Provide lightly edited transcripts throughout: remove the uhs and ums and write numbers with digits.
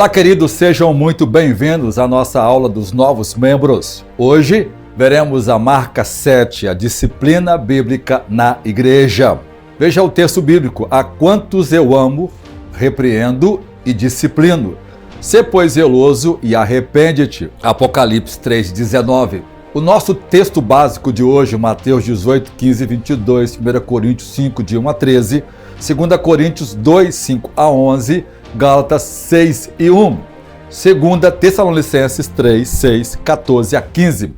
Olá, queridos, sejam muito bem-vindos à nossa aula dos novos membros. Hoje veremos a marca 7, a disciplina bíblica na igreja. Veja o texto bíblico: a quantos eu amo, repreendo e disciplino. Sê, pois, zeloso e arrepende-te. Apocalipse 3,19. O nosso texto básico de hoje, Mateus 18, 15 e 22, 1 Coríntios 5, de 1 a 13, 2 Coríntios 2, 5 a 11, Gálatas 6 e 1, 2 Tessalonicenses 3, 6, 14 a 15,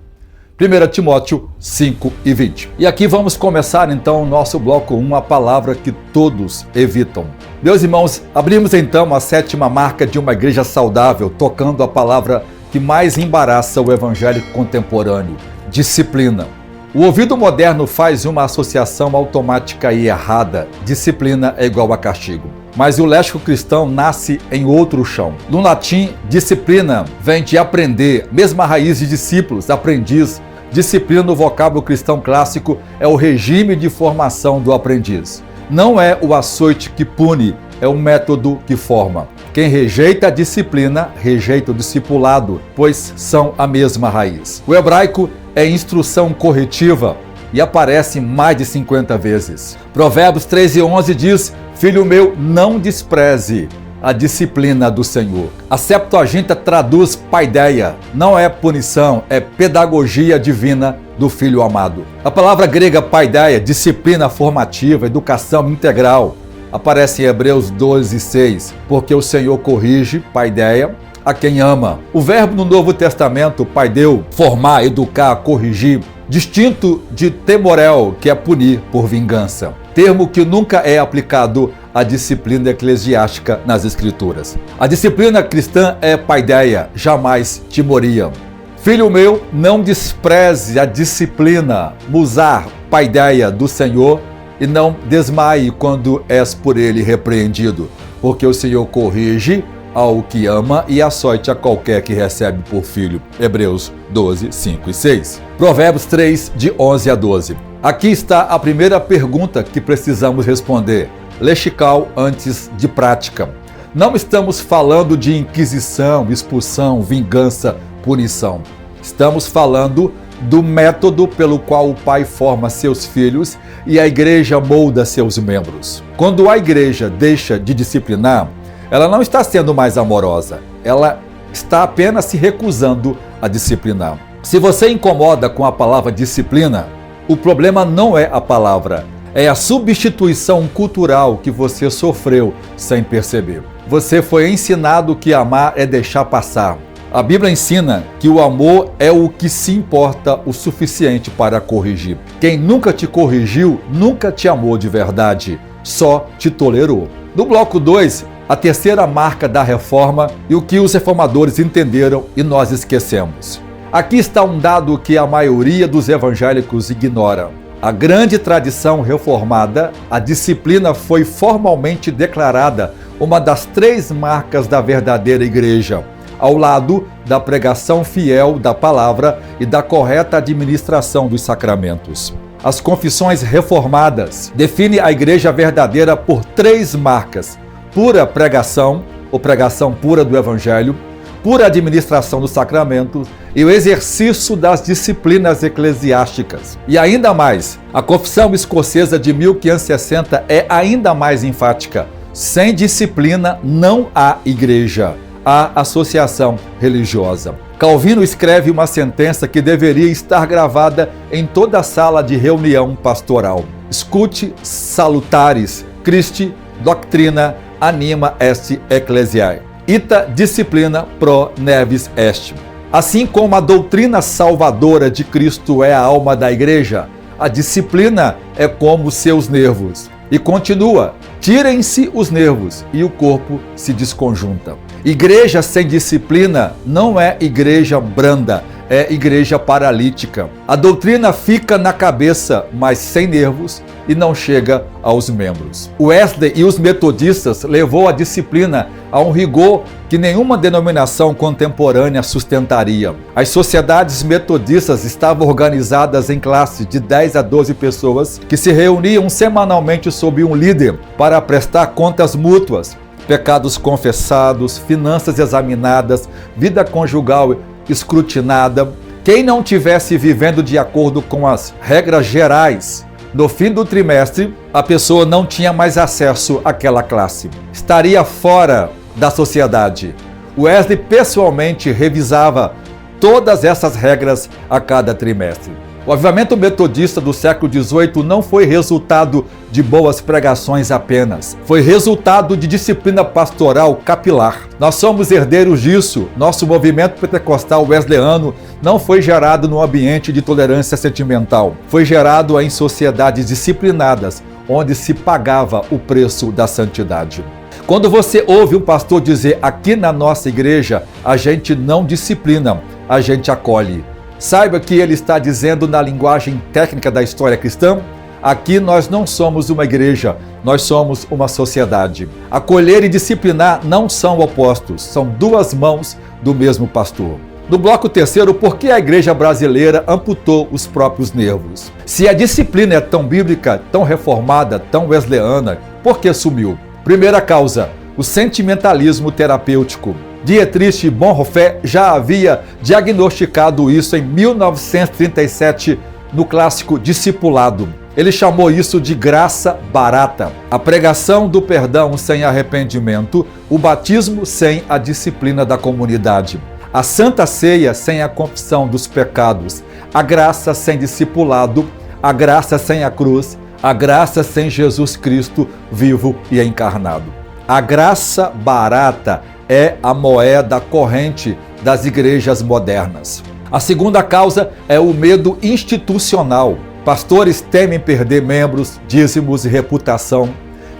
1 Timóteo 5 e 20. E aqui vamos começar então o nosso bloco 1, a palavra que todos evitam. Meus irmãos, abrimos então a 7ª marca de uma igreja saudável, tocando a palavra que mais embaraça o evangelho contemporâneo: disciplina. O ouvido moderno faz uma associação automática e errada: disciplina é igual a castigo. Mas o léxico cristão nasce em outro chão. No latim, disciplina vem de aprender, mesma raiz de discípulos, aprendiz. Disciplina no vocábulo cristão clássico é o regime de formação do aprendiz. Não é o açoite que pune, é o método que forma. Quem rejeita a disciplina, rejeita o discipulado, pois são a mesma raiz. O hebraico é instrução corretiva e aparece mais de 50 vezes. Provérbios 13:11 diz: filho meu, não despreze a disciplina do Senhor. A Septuaginta traduz paideia, não é punição, é pedagogia divina do Filho amado. A palavra grega paideia, disciplina formativa, educação integral, aparece em Hebreus 12:6, porque o Senhor corrige, paideia, a quem ama. O verbo no Novo Testamento, paideu, formar, educar, corrigir, distinto de temorel, que é punir por vingança. Termo que nunca é aplicado à disciplina eclesiástica nas Escrituras. A disciplina cristã é paideia, jamais timoria. Filho meu, não despreze a disciplina, musar, paideia do Senhor, e não desmaie quando és por ele repreendido, porque o Senhor corrige ao que ama e açoite a qualquer que recebe por filho. Hebreus 12, 5 e 6. Provérbios 3, de 11 a 12. Aqui está a primeira pergunta que precisamos responder. Lexical antes de prática. Não estamos falando de inquisição, expulsão, vingança, punição. Estamos falando do método pelo qual o pai forma seus filhos e a igreja molda seus membros. Quando a igreja deixa de disciplinar, ela não está sendo mais amorosa, ela está apenas se recusando a disciplinar. Se você incomoda com a palavra disciplina, o problema não é a palavra, é a substituição cultural que você sofreu sem perceber. Você foi ensinado que amar é deixar passar. A Bíblia ensina que o amor é o que se importa o suficiente para corrigir. Quem nunca te corrigiu, nunca te amou de verdade, só te tolerou. No bloco 2, a terceira marca da reforma e o que os reformadores entenderam e nós esquecemos. Aqui está um dado que a maioria dos evangélicos ignora. A grande tradição reformada, a disciplina foi formalmente declarada uma das 3 marcas da verdadeira igreja, ao lado da pregação fiel da palavra e da correta administração dos sacramentos. As confissões reformadas definem a igreja verdadeira por 3 marcas: pura pregação, ou pregação pura do evangelho, pura administração dos sacramentos e o exercício das disciplinas eclesiásticas. E ainda mais, a Confissão Escocesa de 1560 é ainda mais enfática: sem disciplina não há igreja, há associação religiosa. Calvino escreve uma sentença que deveria estar gravada em toda a sala de reunião pastoral: escute salutares, Christi doctrina anima est ecclesiae, ita disciplina pro nevis est. Assim como a doutrina salvadora de Cristo é a alma da igreja, a disciplina é como seus nervos. E continua: tirem-se os nervos e o corpo se desconjunta. Igreja sem disciplina não é igreja branda, é igreja paralítica. A doutrina fica na cabeça, mas sem nervos, e não chega aos membros. Wesley e os metodistas levou a disciplina a um rigor que nenhuma denominação contemporânea sustentaria. As sociedades metodistas estavam organizadas em classes de 10 a 12 pessoas que se reuniam semanalmente sob um líder para prestar contas mútuas, pecados confessados, finanças examinadas, vida conjugal escrutinada. Quem não tivesse vivendo de acordo com as regras gerais, no fim do trimestre, a pessoa não tinha mais acesso àquela classe. Estaria fora da sociedade. Wesley pessoalmente revisava todas essas regras a cada trimestre. O avivamento metodista do século XVIII não foi resultado de boas pregações apenas. Foi resultado de disciplina pastoral capilar. Nós somos herdeiros disso. Nosso movimento pentecostal wesleyano não foi gerado num ambiente de tolerância sentimental. Foi gerado em sociedades disciplinadas, onde se pagava o preço da santidade. Quando você ouve um pastor dizer, aqui na nossa igreja, a gente não disciplina, a gente acolhe. Saiba que ele está dizendo na linguagem técnica da história cristã, aqui nós não somos uma igreja, nós somos uma sociedade. Acolher e disciplinar não são opostos, são duas mãos do mesmo pastor. No bloco terceiro, por que a igreja brasileira amputou os próprios nervos? Se a disciplina é tão bíblica, tão reformada, tão wesleyana, por que sumiu? Primeira causa, o sentimentalismo terapêutico. Dietrich Bonhoeffer já havia diagnosticado isso em 1937 no clássico Discipulado. Ele chamou isso de graça barata. A pregação do perdão sem arrependimento, o batismo sem a disciplina da comunidade, a Santa Ceia sem a confissão dos pecados, a graça sem discipulado, a graça sem a cruz, a graça sem Jesus Cristo vivo e encarnado. A graça barata é a moeda corrente das igrejas modernas. A segunda causa é o medo institucional. Pastores temem perder membros, dízimos e reputação.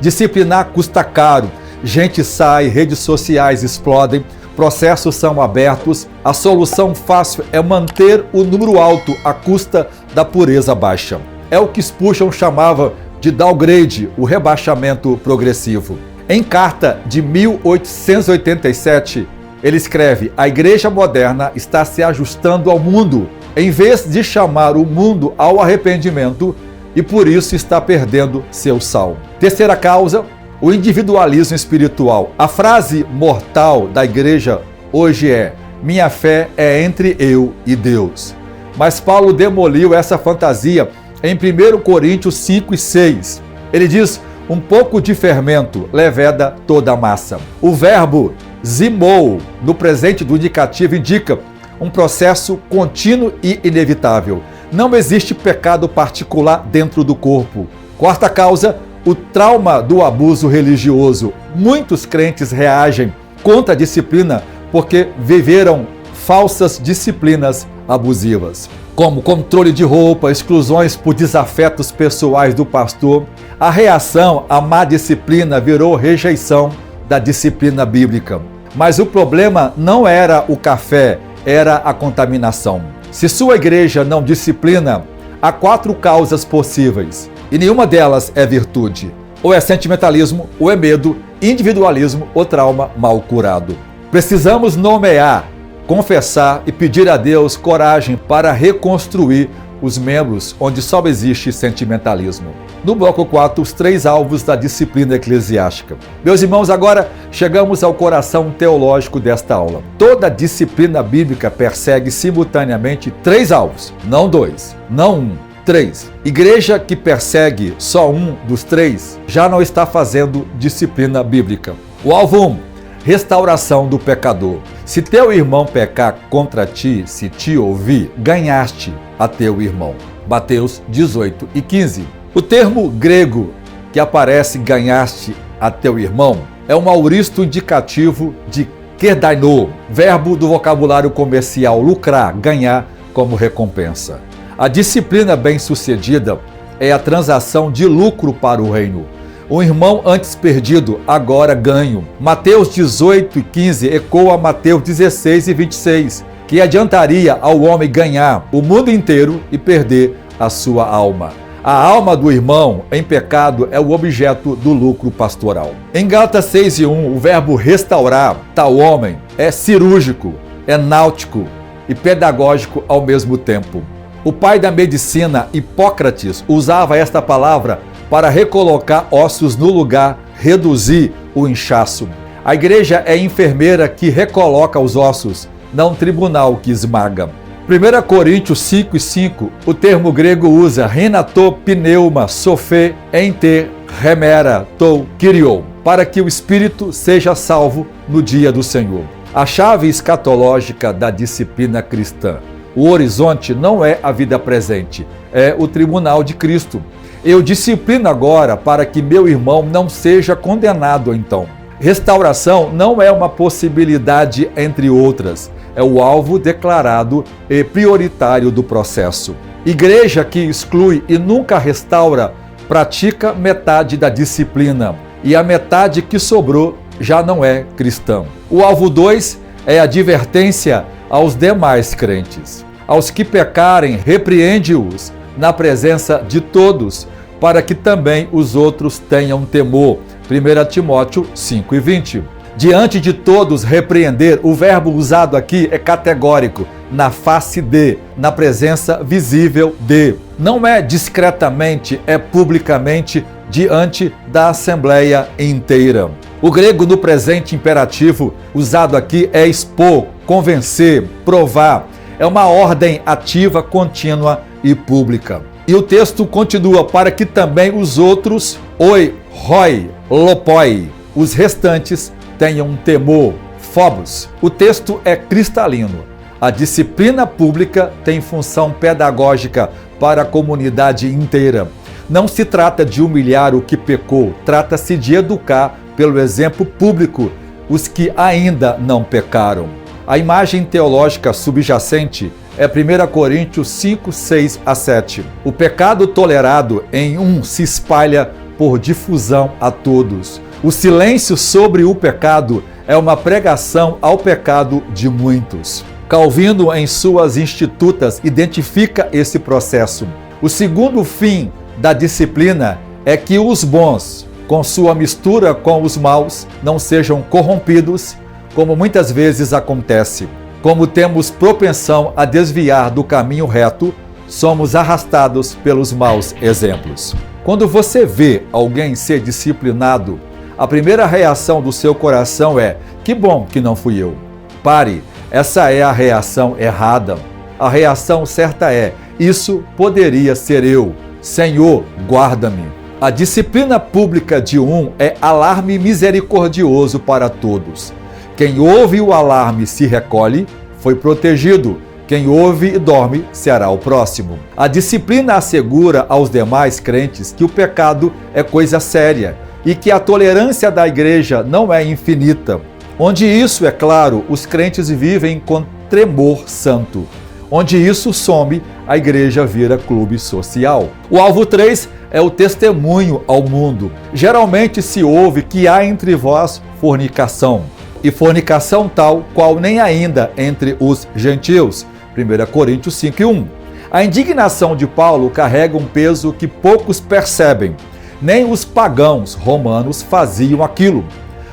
Disciplinar custa caro. Gente sai, redes sociais explodem, processos são abertos. A solução fácil é manter o número alto à custa da pureza baixa. É o que Spurgeon chamava de downgrade, o rebaixamento progressivo. Em carta de 1887, ele escreve: a igreja moderna está se ajustando ao mundo, em vez de chamar o mundo ao arrependimento, e por isso está perdendo seu sal. Terceira causa, o individualismo espiritual. A frase mortal da igreja hoje é: minha fé é entre eu e Deus. Mas Paulo demoliu essa fantasia em 1 Coríntios 5 e 6. Ele diz: um pouco de fermento leveda toda a massa. O verbo zimou, no presente do indicativo, indica um processo contínuo e inevitável. Não existe pecado particular dentro do corpo. Quarta causa, o trauma do abuso religioso. Muitos crentes reagem contra a disciplina porque viveram falsas disciplinas abusivas, como controle de roupa, exclusões por desafetos pessoais do pastor. A reação à má disciplina virou rejeição da disciplina bíblica. Mas o problema não era o café, era a contaminação. Se sua igreja não disciplina, há 4 causas possíveis, e nenhuma delas é virtude. Ou é sentimentalismo, ou é medo, individualismo ou trauma mal curado. Precisamos nomear, confessar e pedir a Deus coragem para reconstruir os membros onde só existe sentimentalismo. No bloco 4, os 3 alvos da disciplina eclesiástica. Meus irmãos, agora chegamos ao coração teológico desta aula. Toda disciplina bíblica persegue simultaneamente 3 alvos, não 2, não 1, 3. Igreja que persegue só um dos 3 já não está fazendo disciplina bíblica. O alvo 1, restauração do pecador. Se teu irmão pecar contra ti, se te ouvir, ganhaste a teu irmão. Mateus 18 e 15. O termo grego que aparece ganhaste a teu irmão é um auristo indicativo de kerdaino, verbo do vocabulário comercial lucrar, ganhar como recompensa. A disciplina bem-sucedida é a transação de lucro para o reino. Um irmão antes perdido, agora ganho. Mateus 18 e 15 ecoa Mateus 16 e 26, que adiantaria ao homem ganhar o mundo inteiro e perder a sua alma. A alma do irmão em pecado é o objeto do lucro pastoral. Em Gálatas 6 e 1, o verbo restaurar tal homem é cirúrgico, é náutico e pedagógico ao mesmo tempo. O pai da medicina, Hipócrates, usava esta palavra para recolocar ossos no lugar, reduzir o inchaço. A igreja é enfermeira que recoloca os ossos, não tribunal que esmaga. 1 Coríntios 5:5, o termo grego usa renato pneuma sophe enter remera tou kyrio, para que o espírito seja salvo no dia do Senhor. A chave escatológica da disciplina cristã. O horizonte não é a vida presente, é o tribunal de Cristo. Eu disciplino agora para que meu irmão não seja condenado então. Restauração não é uma possibilidade entre outras, é o alvo declarado e prioritário do processo. Igreja que exclui e nunca restaura, pratica metade da disciplina, e a metade que sobrou já não é cristão. O alvo 2 é a advertência aos demais crentes. Aos que pecarem, repreende-os na presença de todos, para que também os outros tenham temor. 1 Timóteo 5:20. Diante de todos repreender, o verbo usado aqui é categórico, na face de, na presença visível de. Não é discretamente, é publicamente, diante da assembleia inteira. O grego no presente imperativo usado aqui é expor, convencer, provar. É uma ordem ativa, contínua e pública. E o texto continua, para que também os outros, oi, roi, lopoi, os restantes, tenham temor, phobos. O texto é cristalino. A disciplina pública tem função pedagógica para a comunidade inteira. Não se trata de humilhar o que pecou, trata-se de educar pelo exemplo público os que ainda não pecaram. A imagem teológica subjacente é 1 Coríntios 5, 6 a 7. O pecado tolerado em um se espalha por difusão a todos. O silêncio sobre o pecado é uma pregação ao pecado de muitos. Calvino, em suas Institutas, identifica esse processo. O segundo fim da disciplina é que os bons, com sua mistura com os maus, não sejam corrompidos, como muitas vezes acontece. Como temos propensão a desviar do caminho reto, somos arrastados pelos maus exemplos. Quando você vê alguém ser disciplinado, a primeira reação do seu coração é: que bom que não fui eu. Pare, essa é a reação errada. A reação certa é: isso poderia ser eu. Senhor, guarda-me. A disciplina pública de um é alarme misericordioso para todos. Quem ouve o alarme se recolhe, foi protegido. Quem ouve e dorme será o próximo. A disciplina assegura aos demais crentes que o pecado é coisa séria e que a tolerância da igreja não é infinita. Onde isso é claro, os crentes vivem com tremor santo. Onde isso some, a igreja vira clube social. O alvo 3 é o testemunho ao mundo. Geralmente se ouve que há entre vós fornicação, e fornicação tal qual nem ainda entre os gentios. 1 Coríntios 5:1. A indignação de Paulo carrega um peso que poucos percebem. Nem os pagãos romanos faziam aquilo.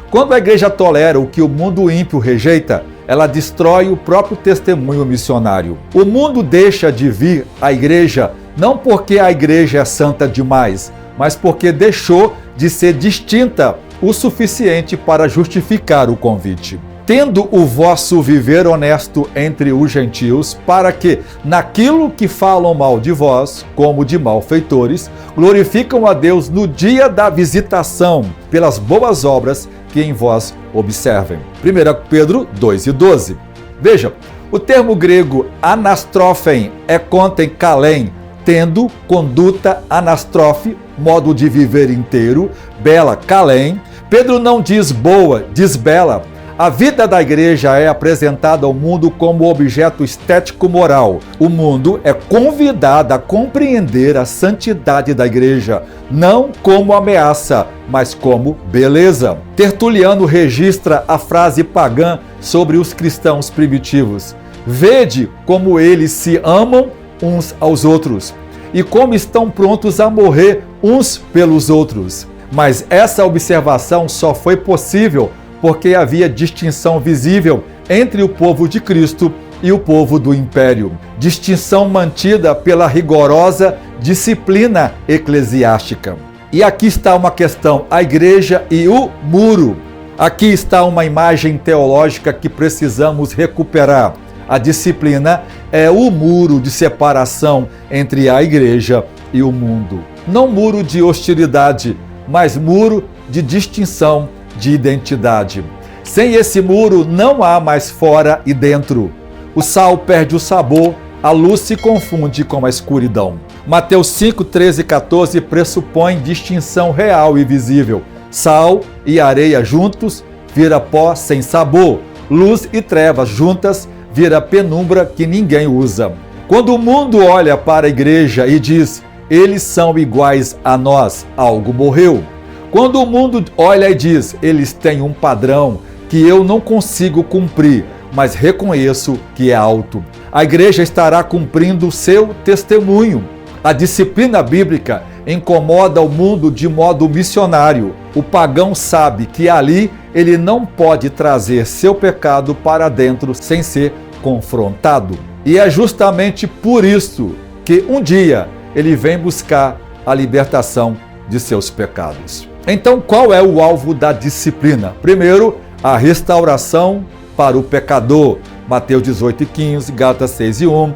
Quando a igreja tolera o que o mundo ímpio rejeita, ela destrói o próprio testemunho missionário. O mundo deixa de vir à igreja não porque a igreja é santa demais, mas porque deixou de ser distinta o suficiente para justificar o convite. Tendo o vosso viver honesto entre os gentios, para que, naquilo que falam mal de vós, como de malfeitores, glorificam a Deus no dia da visitação, pelas boas obras que em vós observem. 1 Pedro 2:12. Veja, o termo grego anastrophen é contem kalem, tendo conduta anastrofe, modo de viver inteiro, bela kalem. Pedro não diz boa, diz bela. A vida da igreja é apresentada ao mundo como objeto estético-moral. O mundo é convidado a compreender a santidade da igreja, não como ameaça, mas como beleza. Tertuliano registra a frase pagã sobre os cristãos primitivos: vede como eles se amam uns aos outros e como estão prontos a morrer uns pelos outros. Mas essa observação só foi possível porque havia distinção visível entre o povo de Cristo e o povo do Império. Distinção mantida pela rigorosa disciplina eclesiástica. E aqui está uma questão: a igreja e o muro. Aqui está uma imagem teológica que precisamos recuperar. A disciplina é o muro de separação entre a igreja e o mundo. Não muro de hostilidade, mas muro de distinção, de identidade. Sem esse muro não há mais fora e dentro. O sal perde o sabor, a luz se confunde com a escuridão. Mateus 5, 13 e 14 pressupõe distinção real e visível. Sal e areia juntos vira pó sem sabor. Luz e trevas juntas vira penumbra que ninguém usa. Quando o mundo olha para a igreja e diz: eles são iguais a nós, algo morreu. Quando o mundo olha e diz: eles têm um padrão que eu não consigo cumprir, mas reconheço que é alto, a igreja estará cumprindo o seu testemunho. A disciplina bíblica incomoda o mundo de modo missionário. O pagão sabe que ali ele não pode trazer seu pecado para dentro sem ser confrontado. E é justamente por isso que um dia ele vem buscar a libertação de seus pecados. Então, qual é o alvo da disciplina? Primeiro, a restauração para o pecador. Mateus 18 e 15, Gálatas 6 e 1, 1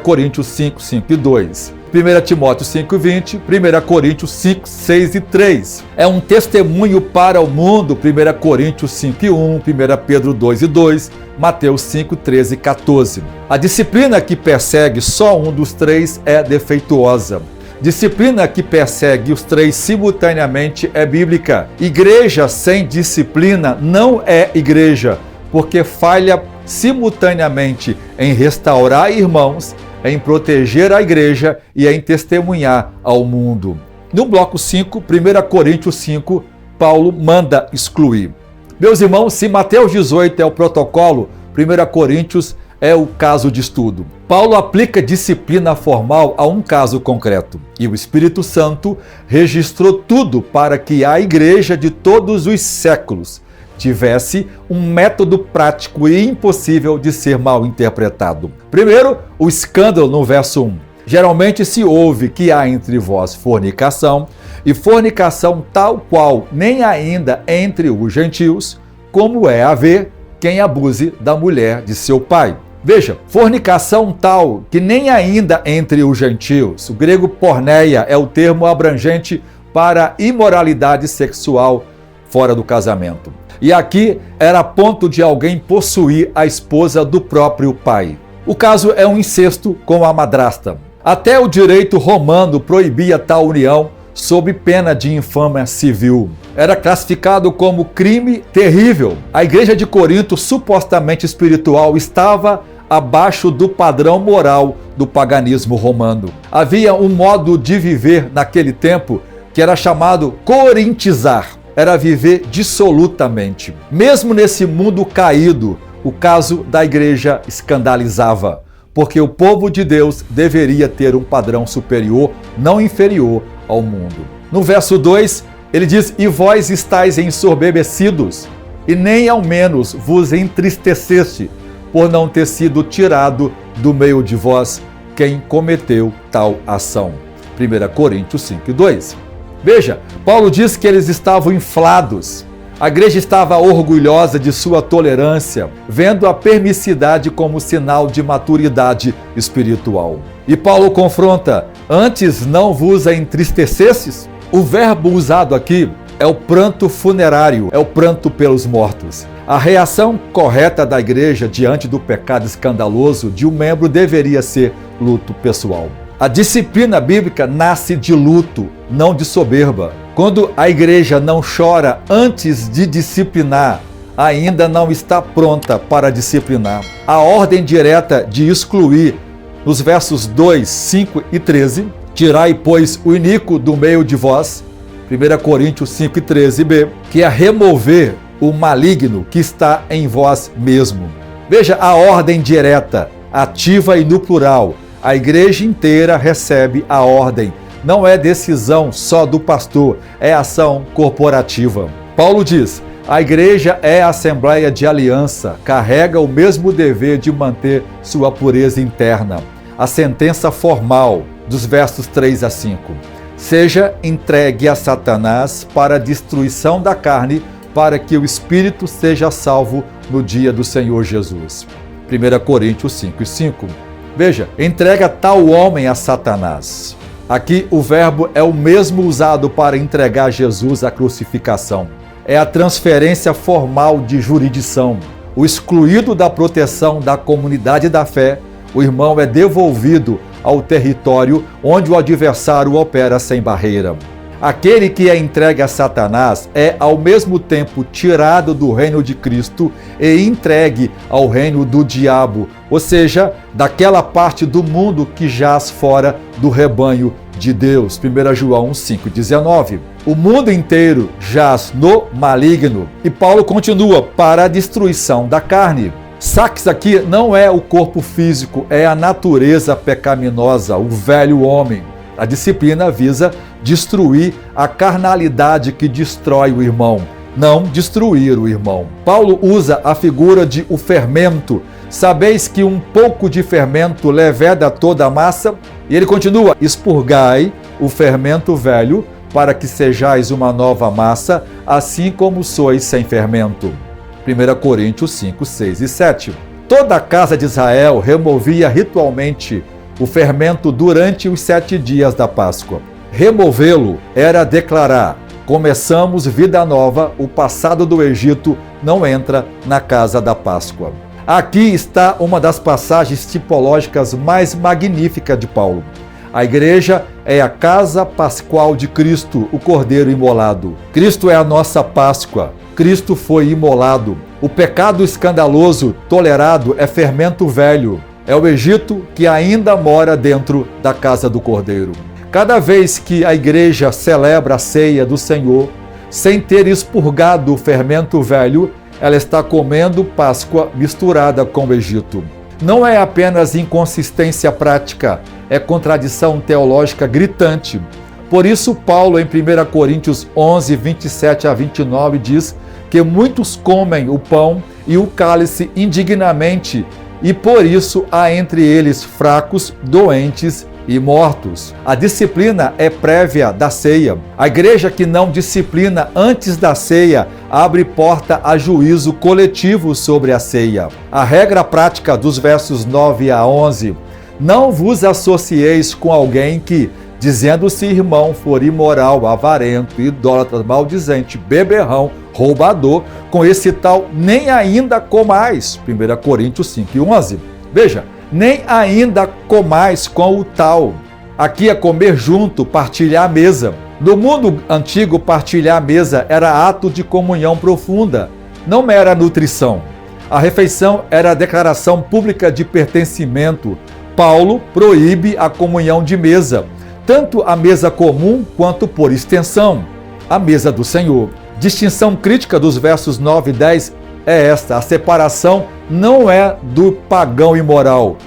Coríntios 5, 5 e 2. 1 Timóteo 5 e 20, 1 Coríntios 5, 6 e 3. É um testemunho para o mundo, 1 Coríntios 5 e 1, 1 Pedro 2 e 2, Mateus 5, 13 e 14. A disciplina que persegue só um dos três é defeituosa. Disciplina que persegue os três simultaneamente é bíblica. Igreja sem disciplina não é igreja, porque falha simultaneamente em restaurar irmãos, em proteger a igreja e em testemunhar ao mundo. No bloco 5, 1 Coríntios 5, Paulo manda excluir. Meus irmãos, se Mateus 18 é o protocolo, 1 Coríntios é o caso de estudo. Paulo aplica disciplina formal a um caso concreto. E o Espírito Santo registrou tudo para que a igreja de todos os séculos tivesse um método prático e impossível de ser mal interpretado. Primeiro, o escândalo no verso 1. Geralmente se ouve que há entre vós fornicação, e fornicação tal qual nem ainda entre os gentios, como é haver quem abuse da mulher de seu pai. Veja, fornicação tal que nem ainda entre os gentios. O grego porneia é o termo abrangente para imoralidade sexual fora do casamento. E aqui era a ponto de alguém possuir a esposa do próprio pai. O caso é um incesto com a madrasta. Até o direito romano proibia tal união sob pena de infâmia civil. Era classificado como crime terrível. A igreja de Corinto, supostamente espiritual, estava abaixo do padrão moral do paganismo romano. Havia um modo de viver naquele tempo que era chamado corintizar. Era viver dissolutamente. Mesmo nesse mundo caído, o caso da igreja escandalizava, porque o povo de Deus deveria ter um padrão superior, não inferior ao mundo. No verso 2, ele diz: e vós estáis ensoberbecidos, e nem ao menos vos entristeceste, por não ter sido tirado do meio de vós quem cometeu tal ação. 1 Coríntios 5, 2. Veja, Paulo diz que eles estavam inflados. A igreja estava orgulhosa de sua tolerância, vendo a permissidade como sinal de maturidade espiritual. E Paulo confronta: antes não vos entristecestes? O verbo usado aqui é o pranto funerário, é o pranto pelos mortos. A reação correta da igreja diante do pecado escandaloso de um membro deveria ser luto pessoal. A disciplina bíblica nasce de luto, não de soberba. Quando a igreja não chora antes de disciplinar, ainda não está pronta para disciplinar. A ordem direta de excluir, nos versos 2, 5 e 13, tirai, pois, o iníquo do meio de vós, 1 Coríntios 5 e 13b, que é remover o maligno que está em vós mesmo. Veja a ordem direta, ativa e no plural. A igreja inteira recebe a ordem. Não é decisão só do pastor, é ação corporativa. Paulo diz: a igreja é a assembleia de aliança, carrega o mesmo dever de manter sua pureza interna. A sentença formal, dos versos 3 a 5. seja entregue a Satanás para a destruição da carne, para que o espírito seja salvo no dia do Senhor Jesus. 1 Coríntios 5:5. Veja, entrega tal homem a Satanás. Aqui o verbo é o mesmo usado para entregar Jesus à crucificação. É a transferência formal de jurisdição. O excluído da proteção da comunidade da fé, o irmão é devolvido ao território onde o adversário opera sem barreira. Aquele que é entregue a Satanás é ao mesmo tempo tirado do reino de Cristo e entregue ao reino do diabo, ou seja, daquela parte do mundo que jaz fora do rebanho de Deus. 1 João 5,19. O mundo inteiro jaz no maligno. E Paulo continua, para a destruição da carne. Saques aqui não é o corpo físico, é a natureza pecaminosa, o velho homem. A disciplina visa destruir a carnalidade que destrói o irmão, não destruir o irmão. Paulo usa a figura de o fermento. Sabeis que um pouco de fermento leveda toda a massa? E ele continua, expurgai o fermento velho, para que sejais uma nova massa, assim como sois sem fermento. 1 Coríntios 5, 6 e 7. Toda a casa de Israel removia ritualmente o fermento durante os 7 dias da Páscoa. Removê-lo era declarar: começamos vida nova, o passado do Egito não entra na casa da Páscoa. Aqui está uma das passagens tipológicas mais magníficas de Paulo. A igreja é a casa pascual de Cristo, o Cordeiro imolado. Cristo é a nossa Páscoa. Cristo foi imolado. O pecado escandaloso tolerado é fermento velho. É o Egito que ainda mora dentro da casa do Cordeiro. Cada vez que a igreja celebra a ceia do Senhor, sem ter expurgado o fermento velho, ela está comendo Páscoa misturada com o Egito. Não é apenas inconsistência prática, é contradição teológica gritante. Por isso, Paulo, em 1 Coríntios 11, 27 a 29, diz que muitos comem o pão e o cálice indignamente, e por isso há entre eles fracos, doentes e mortos. A disciplina é prévia da ceia. A igreja que não disciplina antes da ceia abre porta a juízo coletivo sobre a ceia. A regra prática dos versos 9 a 11: não vos associeis com alguém que, dizendo-se irmão, for imoral, avarento, idólatra, maldizente, beberrão, roubador, com esse tal nem ainda comais. 1 Coríntios 5, 11. Veja, nem ainda comais com o tal. Aqui é comer junto, partilhar a mesa. No mundo antigo, partilhar a mesa era ato de comunhão profunda, não mera nutrição. A refeição era a declaração pública de pertencimento. Paulo proíbe a comunhão de mesa, tanto a mesa comum quanto, por extensão, a mesa do Senhor. Distinção crítica dos versos 9 e 10 é esta: a separação não é do pagão imoral.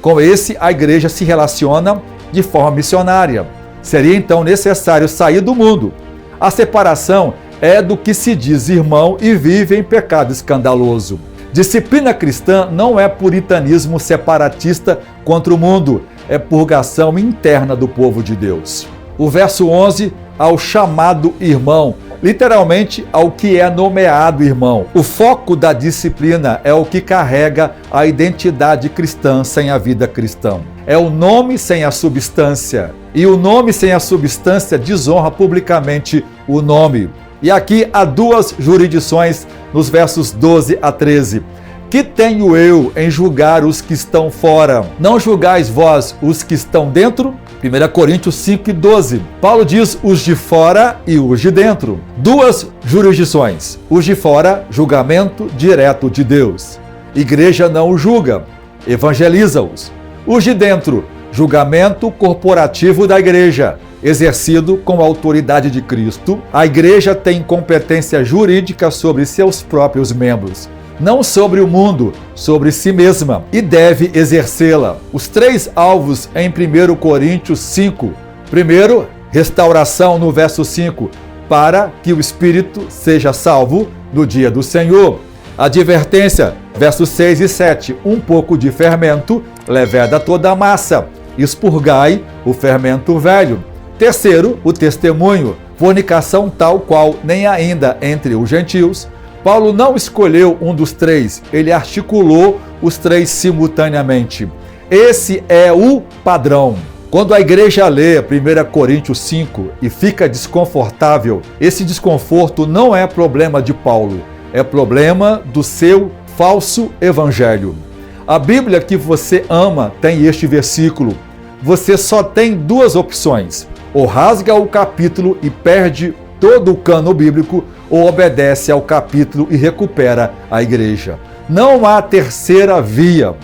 Com esse, a igreja se relaciona de forma missionária. Seria então necessário sair do mundo. A separação é do que se diz irmão e vive em pecado escandaloso. Disciplina cristã não é puritanismo separatista contra o mundo, é purgação interna do povo de Deus. O verso 11, ao chamado irmão, literalmente ao que é nomeado irmão. O foco da disciplina é o que carrega a identidade cristã sem a vida cristã. É o nome sem a substância. E o nome sem a substância desonra publicamente o nome. E aqui há duas jurisdições nos versos 12 a 13. Que tenho eu em julgar os que estão fora? Não julgais vós os que estão dentro? 1 Coríntios 5 e 12. Paulo diz os de fora e os de dentro. Duas jurisdições. Os de fora, julgamento direto de Deus. Igreja não os julga, evangeliza-os. Os de dentro, julgamento corporativo da igreja, exercido com a autoridade de Cristo. A igreja tem competência jurídica sobre seus próprios membros, não sobre o mundo, sobre si mesma, e deve exercê-la. Os três alvos em 1 Coríntios 5. Primeiro, restauração no verso 5, para que o espírito seja salvo no dia do Senhor. Advertência, versos 6 e 7, um pouco de fermento leveda toda a massa, expurgai o fermento velho. Terceiro, o testemunho, fornicação tal qual nem ainda entre os gentios. Paulo não escolheu um dos três, ele articulou os três simultaneamente. Esse é o padrão. Quando a igreja lê 1 Coríntios 5 e fica desconfortável, esse desconforto não é problema de Paulo, é problema do seu falso evangelho. A Bíblia que você ama tem este versículo. Você só tem duas opções: ou rasga o capítulo e perde todo o cano bíblico, ou obedece ao capítulo e recupera a igreja. Não há terceira via.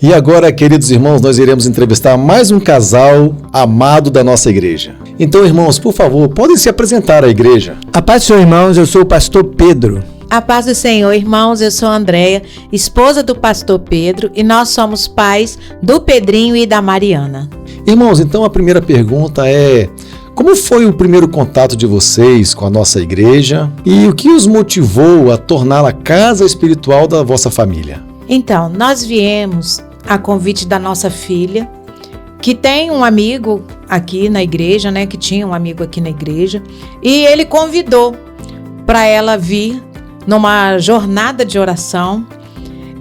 E agora, queridos irmãos, nós iremos entrevistar mais um casal amado da nossa igreja. Então, irmãos, por favor, podem se apresentar à igreja. A paz do Senhor, irmãos, eu sou o pastor Pedro. A paz do Senhor, irmãos, eu sou a Andréia, esposa do pastor Pedro, e nós somos pais do Pedrinho e da Mariana. Irmãos, então a primeira pergunta é: como foi o primeiro contato de vocês com a nossa igreja e o que os motivou a torná-la casa espiritual da vossa família? Então, nós viemos a convite da nossa filha, que tem um amigo aqui na igreja, né? Que tinha um amigo aqui na igreja, e ele convidou para ela vir numa jornada de oração,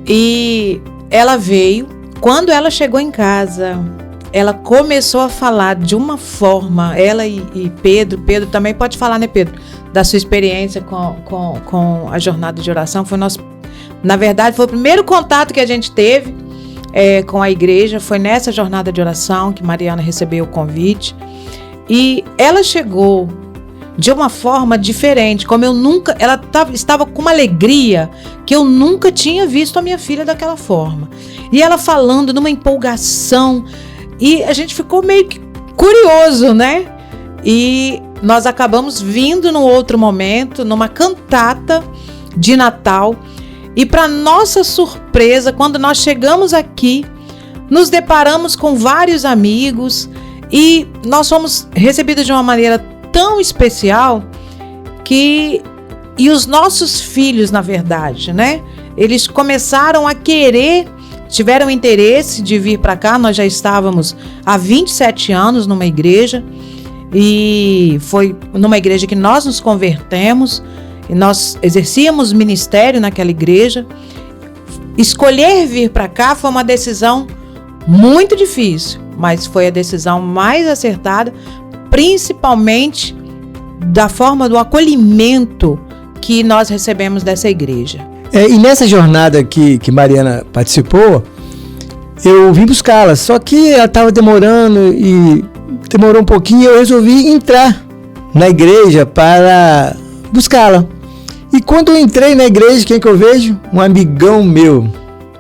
e ela veio. Quando ela chegou em casa, ela começou a falar de uma forma, ela e Pedro também pode falar, né, Pedro, da sua experiência com a jornada de oração. Na verdade, foi o primeiro contato que a gente teve com a igreja, foi nessa jornada de oração que Mariana recebeu o convite, e ela chegou de uma forma diferente, ela estava com uma alegria que eu nunca tinha visto a minha filha daquela forma, e ela falando numa empolgação, e a gente ficou meio que curioso, né? E nós acabamos vindo num outro momento, numa cantata de Natal. E para nossa surpresa, quando nós chegamos aqui, nos deparamos com vários amigos e nós fomos recebidos de uma maneira tão especial e os nossos filhos, na verdade, né? Eles começaram a tiveram interesse de vir para cá. Nós já estávamos há 27 anos numa igreja, e foi numa igreja que nós nos convertemos. E nós exercíamos ministério naquela igreja. Escolher vir para cá foi uma decisão muito difícil, mas foi a decisão mais acertada, principalmente da forma do acolhimento que nós recebemos dessa igreja. E nessa jornada que Mariana participou, eu vim buscá-la, só que ela estava demorando e demorou um pouquinho, e eu resolvi entrar na igreja para buscá-la. E quando eu entrei na igreja, quem que eu vejo? Um amigão meu,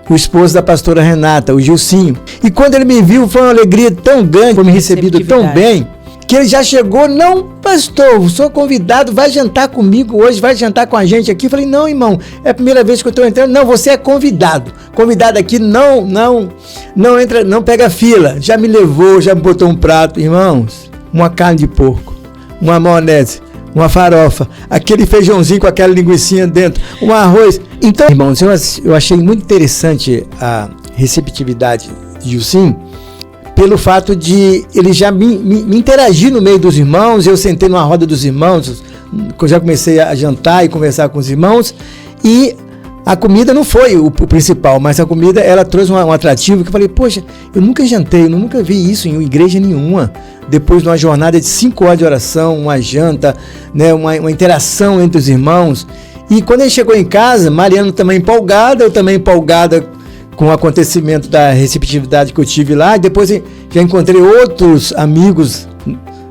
o esposo da pastora Renata, o Gilcinho. E quando ele me viu, foi uma alegria tão grande, foi me recebido tão bem, que ele já chegou: não, pastor, sou convidado, vai jantar comigo hoje, vai jantar com a gente aqui. Eu falei: não, irmão, é a primeira vez que eu estou entrando. Não, você é convidado. Convidado aqui não entra, não pega fila. Já me levou, já me botou um prato. Irmãos, uma carne de porco, uma maionese, uma farofa, aquele feijãozinho com aquela linguicinha dentro, um arroz. Então, irmãos, eu achei muito interessante a receptividade de Gilcinho, pelo fato de ele já me interagir no meio dos irmãos. Eu sentei numa roda dos irmãos, eu já comecei a jantar e conversar com os irmãos, e a comida não foi o principal, mas a comida, ela trouxe um atrativo que eu falei: poxa, eu nunca jantei, eu nunca vi isso em igreja nenhuma. Depois de uma jornada de 5 horas de oração, uma janta, né, uma interação entre os irmãos. E quando ele chegou em casa, Mariana também empolgada, eu também empolgada com o acontecimento da receptividade que eu tive lá. E depois já encontrei outros amigos,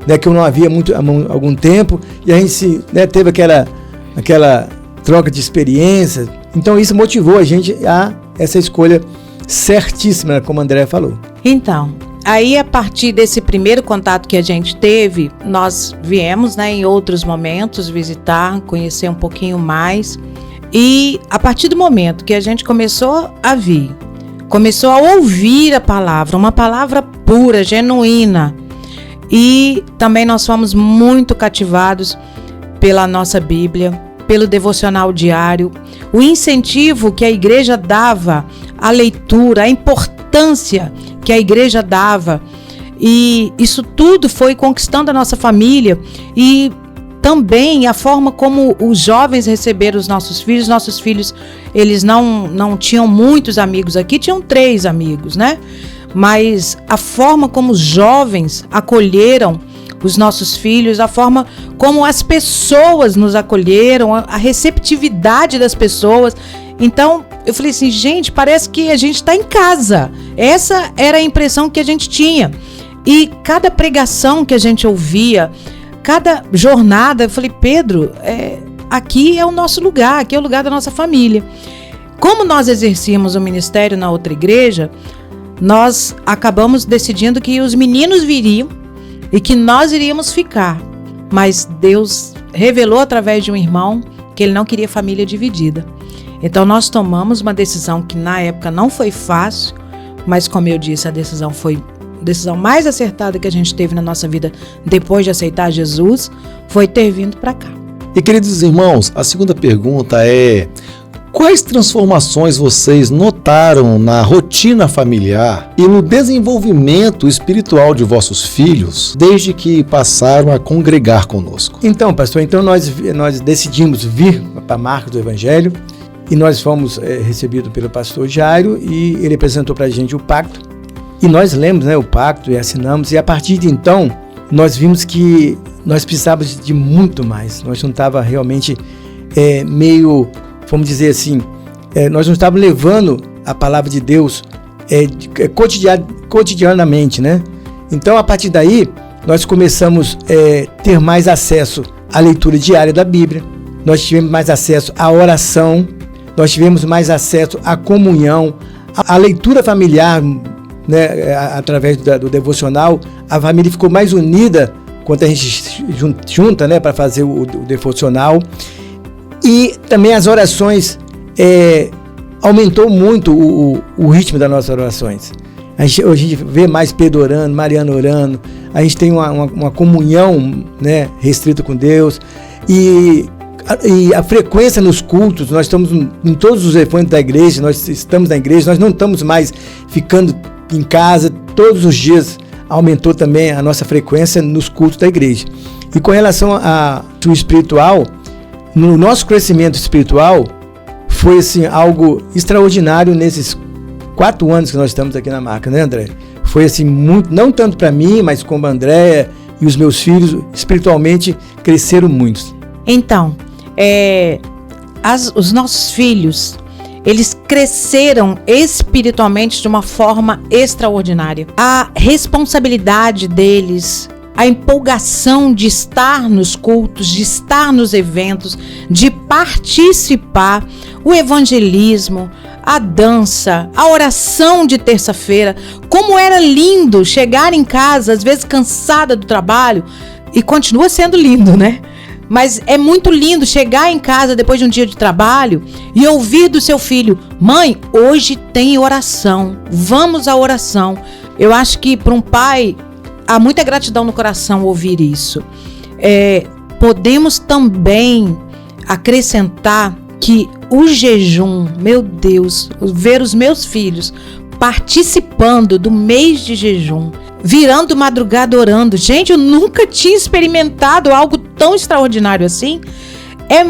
né, que eu não havia há algum tempo, e a gente teve aquela troca de experiências. Então isso motivou a gente a essa escolha certíssima, como a Andréia falou. Então, aí a partir desse primeiro contato que a gente teve, nós viemos, em outros momentos visitar, conhecer um pouquinho mais. E a partir do momento que a gente começou a vir, começou a ouvir a palavra, uma palavra pura, genuína, e também nós fomos muito cativados pela nossa Bíblia, pelo devocional diário, o incentivo que a igreja dava a leitura, a importância que a igreja dava. E isso tudo foi conquistando a nossa família e também a forma como os jovens receberam os nossos filhos. Nossos filhos, eles não tinham muitos amigos aqui, tinham 3 amigos, né? Mas a forma como os jovens acolheram os nossos filhos, a forma como as pessoas nos acolheram, a receptividade das pessoas. Então, eu falei assim, gente, parece que a gente está em casa. Essa era a impressão que a gente tinha. E cada pregação que a gente ouvia, cada jornada, eu falei, Pedro, aqui é o nosso lugar, aqui é o lugar da nossa família. Como nós exercíamos o ministério na outra igreja, nós acabamos decidindo que os meninos viriam e que nós iríamos ficar. Mas Deus revelou através de um irmão que ele não queria família dividida. Então nós tomamos uma decisão que na época não foi fácil, mas como eu disse, a decisão foi a decisão mais acertada que a gente teve na nossa vida depois de aceitar Jesus, foi ter vindo para cá. E queridos irmãos, a segunda pergunta é: quais transformações vocês notaram na rotina familiar e no desenvolvimento espiritual de vossos filhos desde que passaram a congregar conosco? Então, pastor, nós decidimos vir para a Marca do Evangelho e nós fomos recebidos pelo pastor Jairo e ele apresentou para a gente o pacto. E nós lemos, né, o pacto e assinamos, e a partir de então nós vimos que nós precisávamos de muito mais. Nós não estávamos realmente meio, vamos dizer assim, nós não estávamos levando a palavra de Deus cotidianamente, né? Então, a partir daí, nós começamos a ter mais acesso à leitura diária da Bíblia, nós tivemos mais acesso à oração, nós tivemos mais acesso à comunhão, à leitura familiar, né, através do devocional. A família ficou mais unida quando a gente junta, né, para fazer o devocional. E também as orações, aumentou muito o ritmo das nossas orações. Hoje a gente vê mais Pedro orando, Mariana orando, a gente tem uma comunhão, né, restrita com Deus, e a frequência nos cultos. Nós estamos em todos os eventos da igreja, nós estamos na igreja, nós não estamos mais ficando em casa, todos os dias aumentou também a nossa frequência nos cultos da igreja. E com relação ao espiritual, no nosso crescimento espiritual, foi assim, algo extraordinário nesses 4 anos que nós estamos aqui na Marca, né, André? Foi assim, muito, não tanto para mim, mas como a Andréia e os meus filhos, espiritualmente cresceram muito. Então, os nossos filhos, eles cresceram espiritualmente de uma forma extraordinária. A responsabilidade deles, a empolgação de estar nos cultos, de estar nos eventos, de participar, o evangelismo, a dança, a oração de terça-feira. Como era lindo chegar em casa, às vezes cansada do trabalho, e continua sendo lindo, né? Mas é muito lindo chegar em casa depois de um dia de trabalho e ouvir do seu filho: mãe, hoje tem oração, vamos à oração. Eu acho que para um pai há muita gratidão no coração ouvir isso. Podemos também acrescentar que o jejum, meu Deus, ver os meus filhos participando do mês de jejum, virando madrugada orando. Gente, eu nunca tinha experimentado algo tão extraordinário assim. É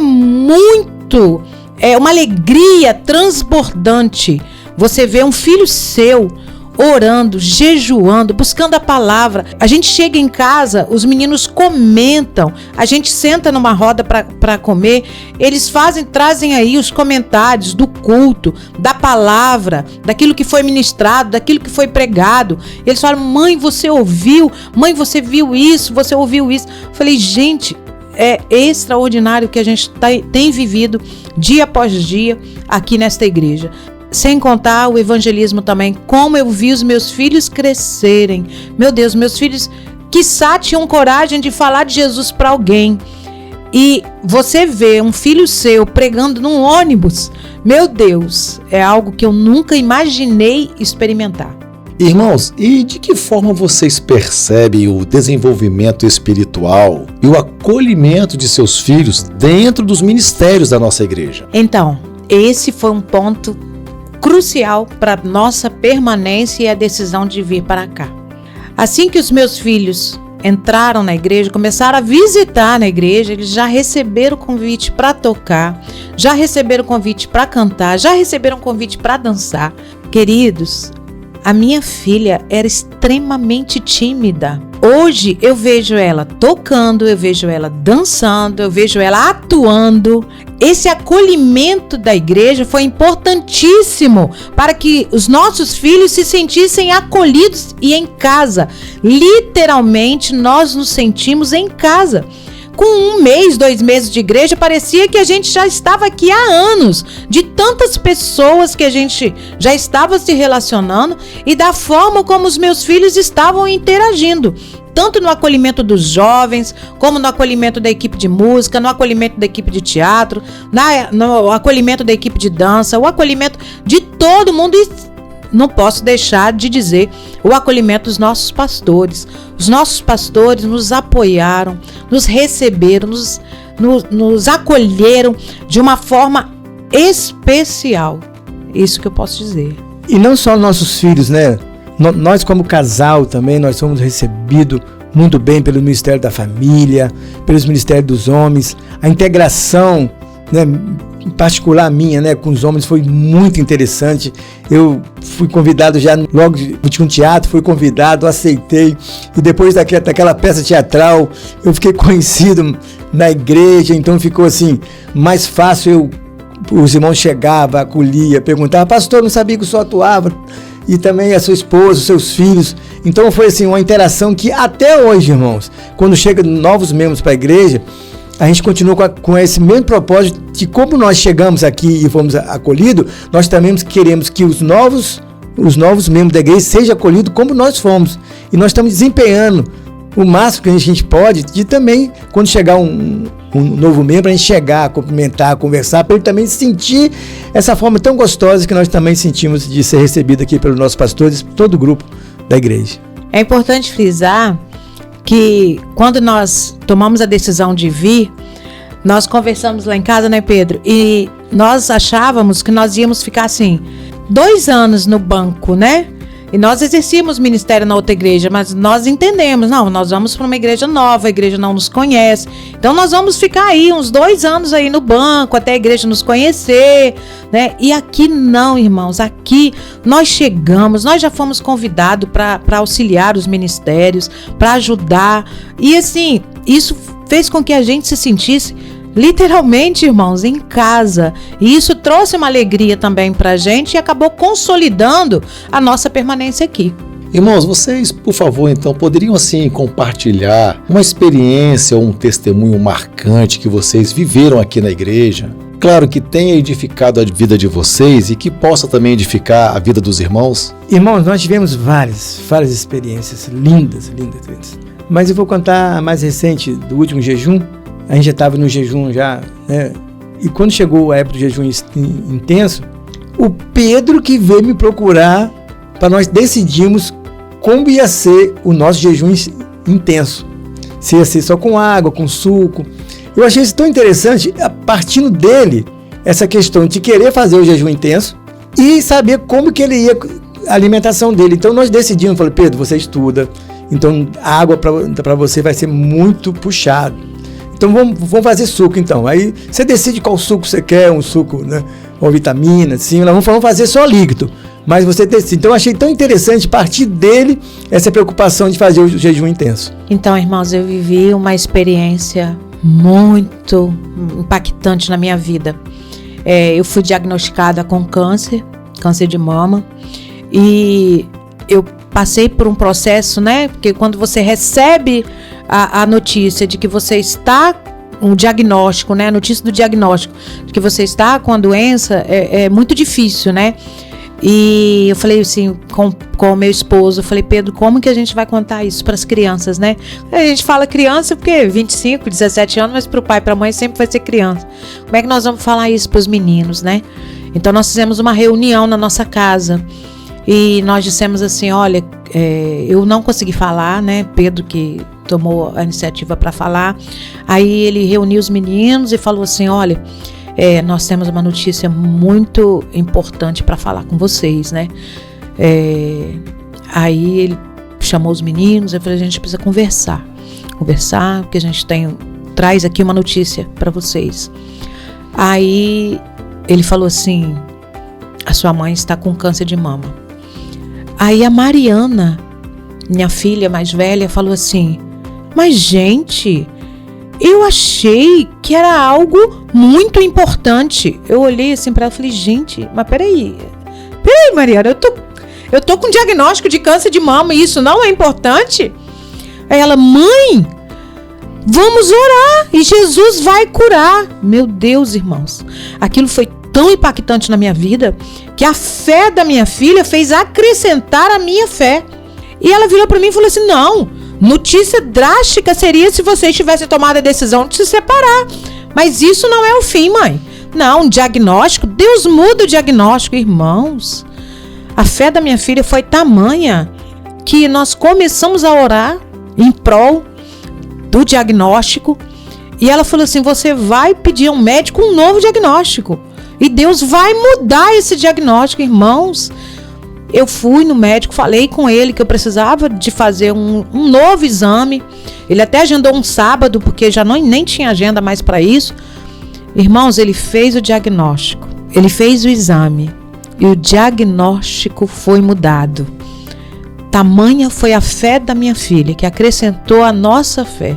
uma alegria transbordante você ver um filho seu orando, jejuando, buscando a palavra. A gente chega em casa, os meninos comentam, a gente senta numa roda para comer, eles trazem aí os comentários do culto, da palavra, daquilo que foi ministrado, daquilo que foi pregado. Eles falam: mãe, você ouviu? Mãe, você viu isso? Você ouviu isso? Eu falei: gente, é extraordinário o que a gente tem vivido dia após dia aqui nesta igreja. Sem contar o evangelismo também, como eu vi os meus filhos crescerem. Meu Deus, meus filhos, quiçá, tinham coragem de falar de Jesus para alguém. E você vê um filho seu pregando num ônibus, meu Deus, é algo que eu nunca imaginei experimentar. Irmãos, e de que forma vocês percebem o desenvolvimento espiritual e o acolhimento de seus filhos dentro dos ministérios da nossa igreja? Então, esse foi um ponto crucial para nossa permanência e a decisão de vir para cá. Assim que os meus filhos entraram na igreja, começaram a visitar na igreja, eles já receberam convite para tocar, já receberam convite para cantar, já receberam convite para dançar. Queridos, a minha filha era extremamente tímida. Hoje eu vejo ela tocando, eu vejo ela dançando, eu vejo ela atuando. Esse acolhimento da igreja foi importantíssimo para que os nossos filhos se sentissem acolhidos e em casa. Literalmente, nós nos sentimos em casa. Com 1 mês, 2 meses de igreja, parecia que a gente já estava aqui há anos, de tantas pessoas que a gente já estava se relacionando e da forma como os meus filhos estavam interagindo, tanto no acolhimento dos jovens, como no acolhimento da equipe de música, no acolhimento da equipe de teatro, no acolhimento da equipe de dança, o acolhimento de todo mundo. E não posso deixar de dizer o acolhimento dos nossos pastores. Os nossos pastores nos apoiaram, nos receberam, nos acolheram de uma forma especial. Isso que eu posso dizer. E não só nossos filhos, né? Nós como casal também, nós somos recebidos muito bem pelo Ministério da Família, pelos Ministérios dos Homens. A integração, né, em particular minha, né, com os homens foi muito interessante. Eu fui convidado já, logo tinha um teatro, fui convidado, aceitei. E depois daquela peça teatral, eu fiquei conhecido na igreja, então ficou assim, mais fácil. Os irmãos chegavam, acolhia, perguntavam, pastor, não sabia que o senhor atuava. E também a sua esposa, os seus filhos. Então foi assim, uma interação que até hoje, irmãos, quando chegam novos membros para a igreja, a gente continua com esse mesmo propósito de como nós chegamos aqui e fomos acolhidos, nós também queremos que os novos membros da igreja sejam acolhidos como nós fomos. E nós estamos desempenhando o máximo que a gente pode de também, quando chegar um novo membro, a gente chegar, cumprimentar, conversar, para ele também sentir essa forma tão gostosa que nós também sentimos de ser recebido aqui pelos nossos pastores, todo o grupo da igreja. É importante frisar que quando nós tomamos a decisão de vir, nós conversamos lá em casa, né, Pedro? E nós achávamos que nós íamos ficar assim, 2 anos no banco, né? E nós exercíamos ministério na outra igreja, mas nós entendemos, não, nós vamos para uma igreja nova, a igreja não nos conhece, então nós vamos ficar aí uns 2 anos aí no banco, até a igreja nos conhecer, né? E aqui não, irmãos, aqui nós chegamos, nós já fomos convidados para auxiliar os ministérios, para ajudar, e assim, isso fez com que a gente se sentisse literalmente, irmãos, em casa. E isso trouxe uma alegria também pra gente e acabou consolidando a nossa permanência aqui. Irmãos, vocês, por favor, então, poderiam assim compartilhar uma experiência ou um testemunho marcante que vocês viveram aqui na igreja? Claro que tenha edificado a vida de vocês e que possa também edificar a vida dos irmãos. Irmãos, nós tivemos várias experiências lindas. Mas eu vou contar a mais recente do último jejum. A gente já estava no jejum já, né? E quando chegou a época do jejum intenso, o Pedro que veio me procurar para nós decidirmos como ia ser o nosso jejum intenso. Se ia ser só com água, com suco. Eu achei isso tão interessante, partindo dele, essa questão de querer fazer o jejum intenso e saber como que ele ia, a alimentação dele. Então nós decidimos, falei, Pedro, você estuda, então a água para você vai ser muito puxado. Então vamos fazer suco então. Aí você decide qual suco você quer, um suco, né, com vitamina, assim, nós vamos fazer só líquido. Mas você decide. Então eu achei tão interessante partir dele essa preocupação de fazer o jejum intenso. Então, irmãos, eu vivi uma experiência muito impactante na minha vida. Eu fui diagnosticada com câncer de mama, e eu passei por um processo, né? Porque quando você recebe a notícia de que você está, um diagnóstico, né? A notícia do diagnóstico de que você está com a doença é muito difícil, né? E eu falei assim, com o meu esposo, eu falei, Pedro, como que a gente vai contar isso para as crianças, né? A gente fala criança porque 25, 17 anos, mas para o pai e para a mãe sempre vai ser criança. Como é que nós vamos falar isso para os meninos, né? Então nós fizemos uma reunião na nossa casa e nós dissemos assim, olha, eu não consegui falar, né? Pedro que tomou a iniciativa para falar. Aí ele reuniu os meninos e falou assim, olha, nós temos uma notícia muito importante para falar com vocês, né? Aí ele chamou os meninos, eu falei, a gente precisa conversar, porque a gente traz aqui uma notícia para vocês. Aí ele falou assim, a sua mãe está com câncer de mama. Aí a Mariana, minha filha mais velha, falou assim, mas gente, eu achei que era algo muito importante. Eu olhei assim para ela e falei, gente, mas peraí, Mariana, eu tô com diagnóstico de câncer de mama e isso não é importante? Aí ela, mãe, vamos orar e Jesus vai curar. Meu Deus, irmãos, aquilo foi tão impactante na minha vida que a fé da minha filha fez acrescentar a minha fé. E ela virou para mim e falou assim, não, notícia drástica seria se vocês tivessem tomado a decisão de se separar. Mas isso não é o fim, mãe. Não, diagnóstico, Deus muda o diagnóstico, irmãos. A fé da minha filha foi tamanha que nós começamos a orar em prol do diagnóstico. E ela falou assim, você vai pedir a um médico um novo diagnóstico. E Deus vai mudar esse diagnóstico, irmãos. Eu fui no médico, falei com ele que eu precisava de fazer um novo exame. Ele até agendou um sábado, porque já nem tinha agenda mais para isso. Irmãos, ele fez o diagnóstico, ele fez o exame e o diagnóstico foi mudado. Tamanha foi a fé da minha filha, que acrescentou a nossa fé.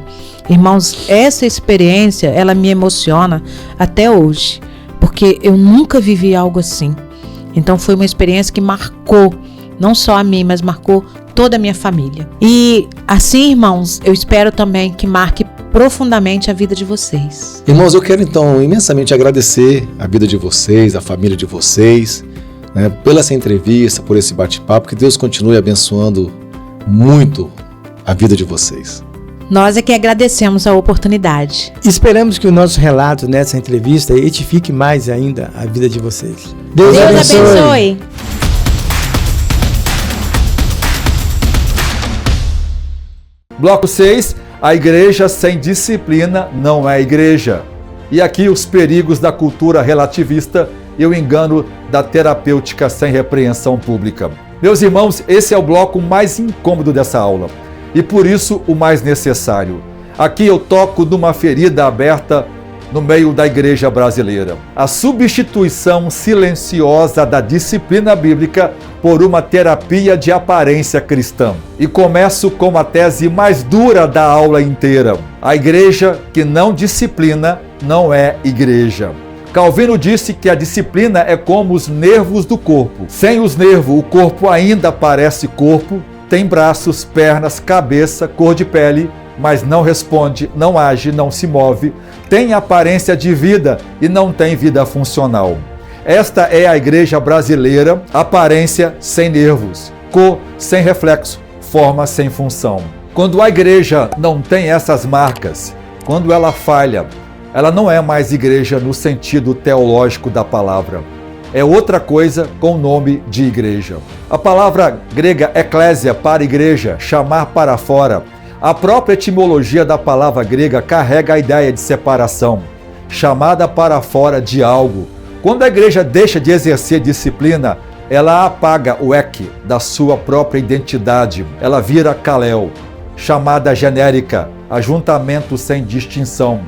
Irmãos, essa experiência, ela me emociona até hoje, porque eu nunca vivi algo assim. Então foi uma experiência que marcou, não só a mim, mas marcou toda a minha família. E assim, irmãos, eu espero também que marque profundamente a vida de vocês. Irmãos, eu quero então imensamente agradecer a vida de vocês, a família de vocês, né, pela essa entrevista, por esse bate-papo, que Deus continue abençoando muito a vida de vocês. Nós é que agradecemos a oportunidade. Esperamos que o nosso relato nessa entrevista edifique mais ainda a vida de vocês. Deus abençoe. Bloco 6. A igreja sem disciplina não é igreja. E aqui os perigos da cultura relativista e o engano da terapêutica sem repreensão pública. Meus irmãos, esse é o bloco mais incômodo dessa aula e por isso o mais necessário. Aqui eu toco numa ferida aberta no meio da igreja brasileira. A substituição silenciosa da disciplina bíblica por uma terapia de aparência cristã. E começo com a tese mais dura da aula inteira. A igreja que não disciplina não é igreja. Calvino disse que a disciplina é como os nervos do corpo. Sem os nervos, o corpo ainda parece corpo, tem braços, pernas, cabeça, cor de pele, mas não responde, não age, não se move, tem aparência de vida e não tem vida funcional. Esta é a igreja brasileira, aparência sem nervos, cor sem reflexo, forma sem função. Quando a igreja não tem essas marcas, quando ela falha, ela não é mais igreja no sentido teológico da palavra. É outra coisa com o nome de igreja. A palavra grega eclésia para igreja, chamar para fora. A própria etimologia da palavra grega carrega a ideia de separação, chamada para fora de algo. Quando a igreja deixa de exercer disciplina, ela apaga o ek da sua própria identidade. Ela vira kalel, chamada genérica, ajuntamento sem distinção.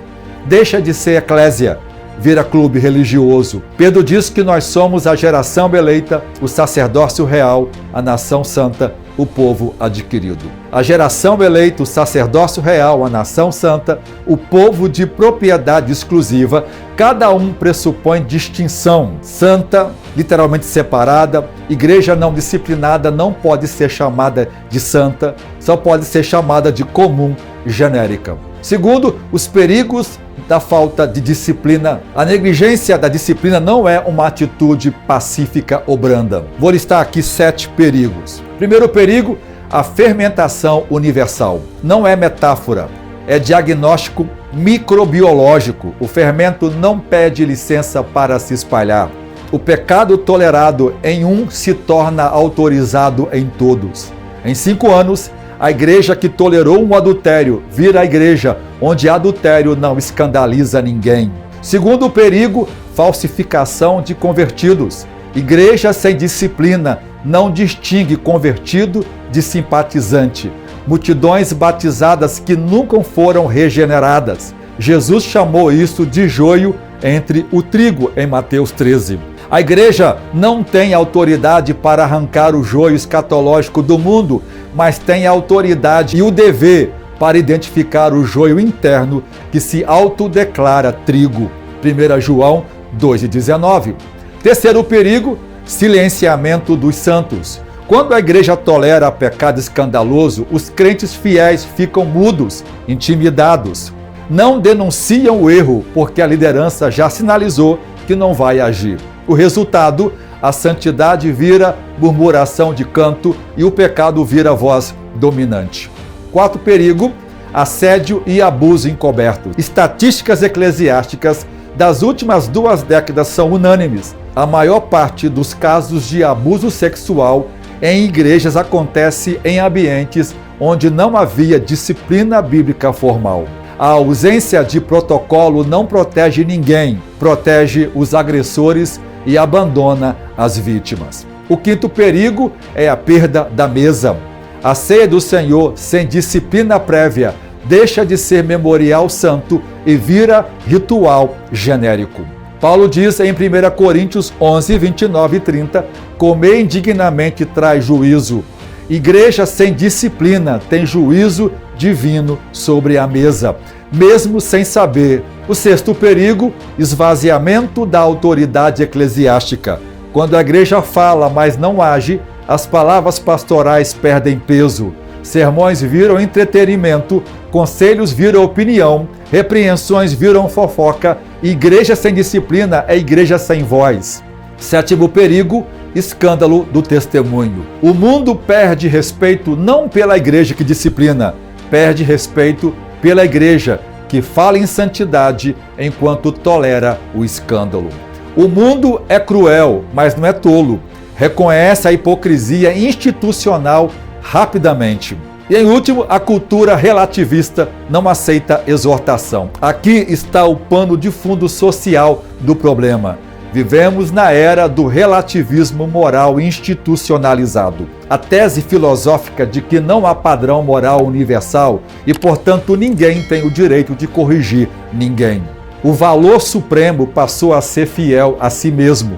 Deixa de ser eclésia, vira clube religioso. Pedro diz que nós somos a geração eleita, o sacerdócio real, a nação santa, o povo adquirido. A geração eleita, o sacerdócio real, a nação santa, o povo de propriedade exclusiva, cada um pressupõe distinção. Santa, literalmente separada, igreja não disciplinada não pode ser chamada de santa, só pode ser chamada de comum, genérica. Segundo, os perigos da falta de disciplina. A negligência da disciplina não é uma atitude pacífica ou branda. Vou listar aqui 7 perigos. Primeiro perigo, a fermentação universal. Não é metáfora, é diagnóstico microbiológico. O fermento não pede licença para se espalhar. O pecado tolerado em um se torna autorizado em todos. Em 5 anos, a igreja que tolerou um adultério vira a igreja onde adultério não escandaliza ninguém. Segundo perigo, falsificação de convertidos. Igreja sem disciplina não distingue convertido de simpatizante. Multidões batizadas que nunca foram regeneradas. Jesus chamou isso de joio entre o trigo, em Mateus 13. A igreja não tem autoridade para arrancar o joio escatológico do mundo, mas tem a autoridade e o dever para identificar o joio interno que se autodeclara trigo. 1 João 2,19. Terceiro perigo, silenciamento dos santos. Quando a igreja tolera pecado escandaloso, os crentes fiéis ficam mudos, intimidados. Não denunciam o erro, porque a liderança já sinalizou que não vai agir. O resultado, a santidade vira murmuração de canto e o pecado vira voz dominante. Quarto perigo, assédio e abuso encoberto. Estatísticas eclesiásticas das últimas 2 décadas são unânimes. A maior parte dos casos de abuso sexual em igrejas acontece em ambientes onde não havia disciplina bíblica formal. A ausência de protocolo não protege ninguém, protege os agressores e abandona as vítimas. O quinto perigo é a perda da mesa. A ceia do Senhor, sem disciplina prévia, deixa de ser memorial santo e vira ritual genérico. Paulo diz em 1 Coríntios 11, 29 e 30, comer indignamente traz juízo. Igreja sem disciplina tem juízo divino sobre a mesa, mesmo sem saber. O sexto perigo, esvaziamento da autoridade eclesiástica. Quando a igreja fala, mas não age, as palavras pastorais perdem peso. Sermões viram entretenimento, conselhos viram opinião, repreensões viram fofoca. Igreja sem disciplina é igreja sem voz. Sétimo perigo, escândalo do testemunho. O mundo perde respeito não pela igreja que disciplina, perde respeito pela igreja que fala em santidade enquanto tolera o escândalo. O mundo é cruel, mas não é tolo. Reconhece a hipocrisia institucional rapidamente. E em último, a cultura relativista não aceita exortação. Aqui está o pano de fundo social do problema. Vivemos na era do relativismo moral institucionalizado. A tese filosófica de que não há padrão moral universal e, portanto, ninguém tem o direito de corrigir ninguém. O valor supremo passou a ser fiel a si mesmo.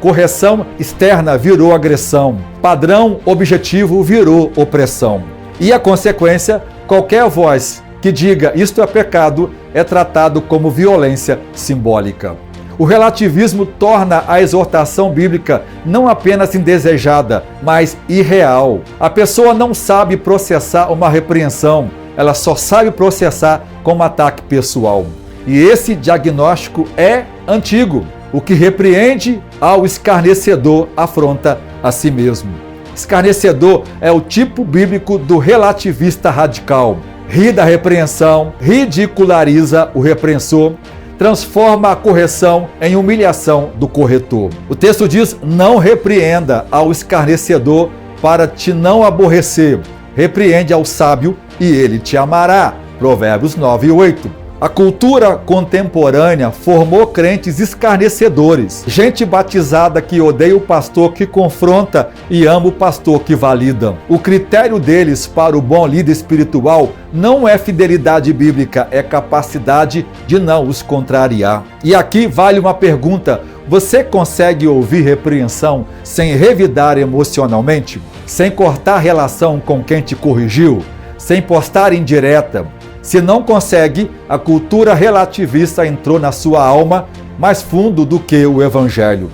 Correção externa virou agressão. Padrão objetivo virou opressão. E a consequência, qualquer voz que diga isto é pecado é tratado como violência simbólica. O relativismo torna a exortação bíblica não apenas indesejada, mas irreal. A pessoa não sabe processar uma repreensão, ela só sabe processar como ataque pessoal. E esse diagnóstico é antigo. O que repreende ao escarnecedor afronta a si mesmo. Escarnecedor é o tipo bíblico do relativista radical. Ri da repreensão, ridiculariza o repreensor, transforma a correção em humilhação do corretor. O texto diz: não repreenda ao escarnecedor para te não aborrecer. Repreende ao sábio e ele te amará. Provérbios 9 e 8. A cultura contemporânea formou crentes escarnecedores, gente batizada que odeia o pastor que confronta e ama o pastor que valida. O critério deles para o bom líder espiritual não é fidelidade bíblica, é capacidade de não os contrariar. E aqui vale uma pergunta: você consegue ouvir repreensão sem revidar emocionalmente? Sem cortar relação com quem te corrigiu? Sem postar indireta? Se não consegue, a cultura relativista entrou na sua alma mais fundo do que o evangelho.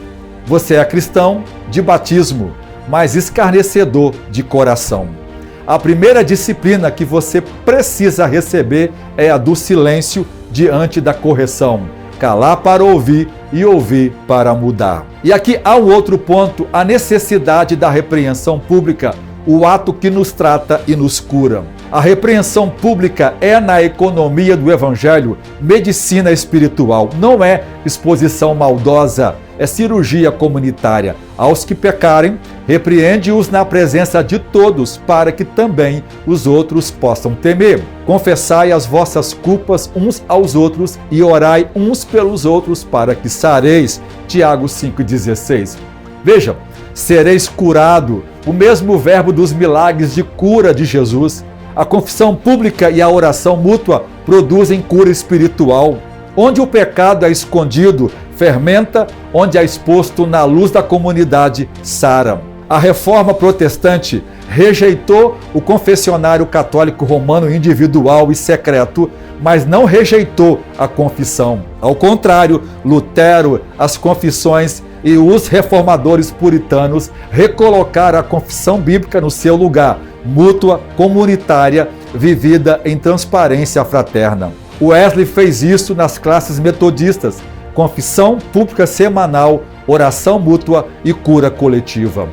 Você é cristão de batismo, mas escarnecedor de coração. A primeira disciplina que você precisa receber é a do silêncio diante da correção. Calar para ouvir e ouvir para mudar. E aqui há um outro ponto, a necessidade da repreensão pública, o ato que nos trata e nos cura. A repreensão pública é, na economia do evangelho, medicina espiritual, não é exposição maldosa, é cirurgia comunitária. Aos que pecarem, repreende-os na presença de todos, para que também os outros possam temer. Confessai as vossas culpas uns aos outros e orai uns pelos outros para que sareis. Tiago 5,16. Veja, sereis curado, o mesmo verbo dos milagres de cura de Jesus. A confissão pública e a oração mútua produzem cura espiritual. Onde o pecado é escondido, fermenta, onde é exposto na luz da comunidade, sara. A reforma protestante rejeitou o confessionário católico romano individual e secreto, mas não rejeitou a confissão. Ao contrário, Lutero, as confissões e os reformadores puritanos recolocaram a confissão bíblica no seu lugar, mútua, comunitária, vivida em transparência fraterna. Wesley fez isso nas classes metodistas, confissão pública semanal, oração mútua e cura coletiva.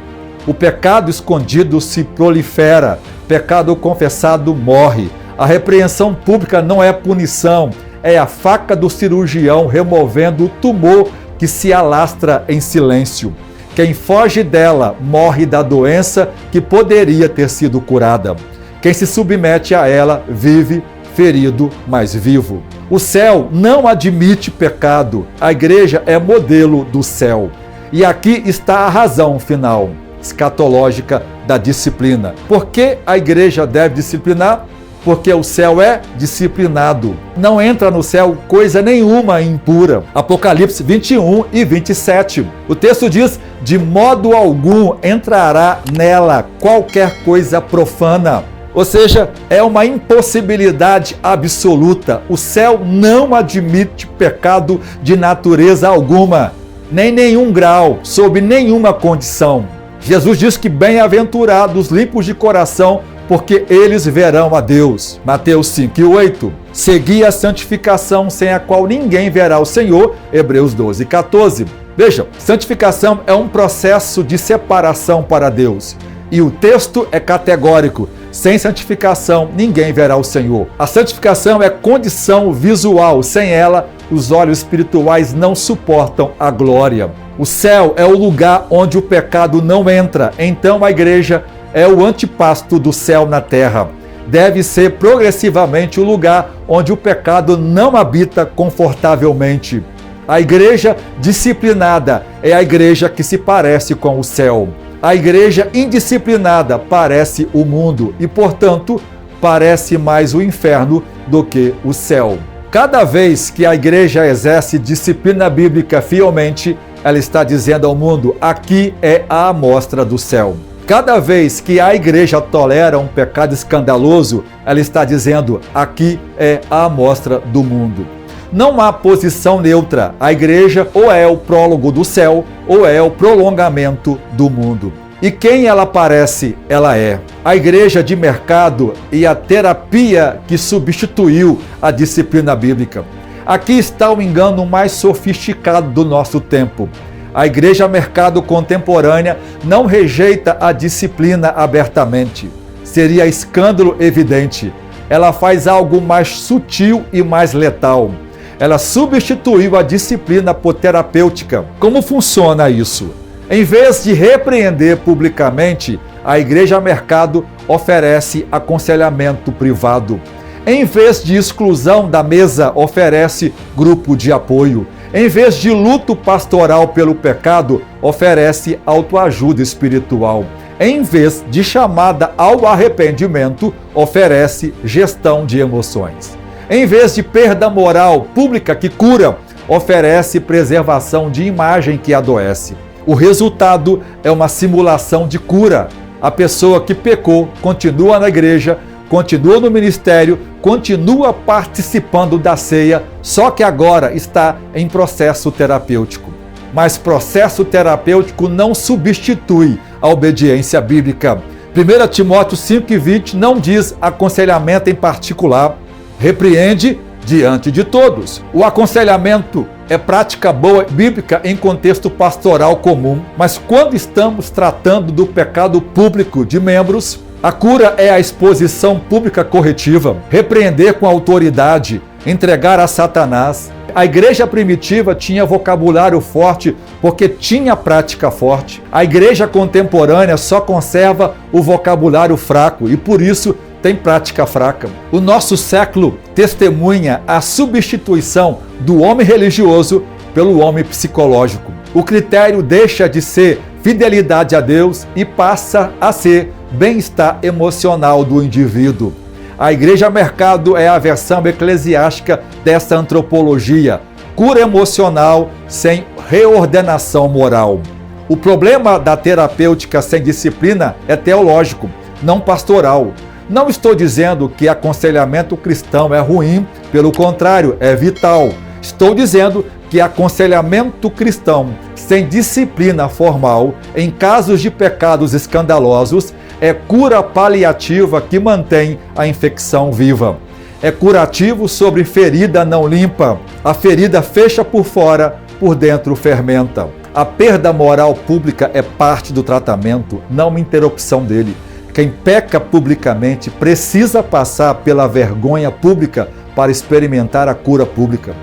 O pecado escondido se prolifera, pecado confessado morre. A repreensão pública não é punição, é a faca do cirurgião removendo o tumor que se alastra em silêncio. Quem foge dela morre da doença que poderia ter sido curada. Quem se submete a ela vive ferido, mas vivo. O céu não admite pecado. A igreja é modelo do céu. E aqui está a razão final, escatológica da disciplina. Por que a igreja deve disciplinar? Porque o céu é disciplinado. Não entra no céu coisa nenhuma impura. Apocalipse 21 e 27. O texto diz: de modo algum entrará nela qualquer coisa profana. Ou seja, é uma impossibilidade absoluta. O céu não admite pecado de natureza alguma, nem nenhum grau, sob nenhuma condição. Jesus diz que bem-aventurados limpos de coração, porque eles verão a Deus. Mateus 5:8. Segui a santificação, sem a qual ninguém verá o Senhor. Hebreus 12:14. Veja, santificação é um processo de separação para Deus. E o texto é categórico. Sem santificação, ninguém verá o Senhor. A santificação é condição visual. Sem ela, os olhos espirituais não suportam a glória. O céu é o lugar onde o pecado não entra. Então a igreja é o antepasto do céu na terra. Deve ser progressivamente o lugar onde o pecado não habita confortavelmente. A igreja disciplinada é a igreja que se parece com o céu. A igreja indisciplinada parece o mundo e, portanto, parece mais o inferno do que o céu. Cada vez que a igreja exerce disciplina bíblica fielmente, ela está dizendo ao mundo: aqui é a amostra do céu. Cada vez que a igreja tolera um pecado escandaloso, ela está dizendo: aqui é a amostra do mundo. Não há posição neutra. A igreja ou é o prólogo do céu ou é o prolongamento do mundo. E quem ela parece, ela é. A igreja de mercado e a terapia que substituiu a disciplina bíblica. Aqui está o engano mais sofisticado do nosso tempo. A igreja mercado contemporânea não rejeita a disciplina abertamente. Seria escândalo evidente. Ela faz algo mais sutil e mais letal. Ela substituiu a disciplina por terapêutica. Como funciona isso? Em vez de repreender publicamente, a igreja mercado oferece aconselhamento privado. Em vez de exclusão da mesa, oferece grupo de apoio. Em vez de luto pastoral pelo pecado, oferece autoajuda espiritual. Em vez de chamada ao arrependimento, oferece gestão de emoções. Em vez de perda moral pública que cura, oferece preservação de imagem que adoece. O resultado é uma simulação de cura. A pessoa que pecou continua na igreja, continua no ministério, continua participando da ceia, só que agora está em processo terapêutico. Mas processo terapêutico não substitui a obediência bíblica. 1 Timóteo 5,20 não diz aconselhamento em particular, repreende diante de todos. O aconselhamento é prática boa bíblica em contexto pastoral comum, mas quando estamos tratando do pecado público de membros, a cura é a exposição pública corretiva, repreender com autoridade, entregar a Satanás. A igreja primitiva tinha vocabulário forte porque tinha prática forte. A igreja contemporânea só conserva o vocabulário fraco e por isso tem prática fraca. O nosso século testemunha a substituição do homem religioso pelo homem psicológico. O critério deixa de ser fidelidade a Deus e passa a ser bem-estar emocional do indivíduo. A igreja mercado é a versão eclesiástica dessa antropologia, cura emocional sem reordenação moral. O problema da terapêutica sem disciplina é teológico, não pastoral. Não estou dizendo que aconselhamento cristão é ruim, pelo contrário, é vital. Estou dizendo que aconselhamento cristão sem disciplina formal, em casos de pecados escandalosos, é cura paliativa que mantém a infecção viva. É curativo sobre ferida não limpa. A ferida fecha por fora, por dentro fermenta. A perda moral pública é parte do tratamento, não uma interrupção dele. Quem peca publicamente precisa passar pela vergonha pública para experimentar a cura pública.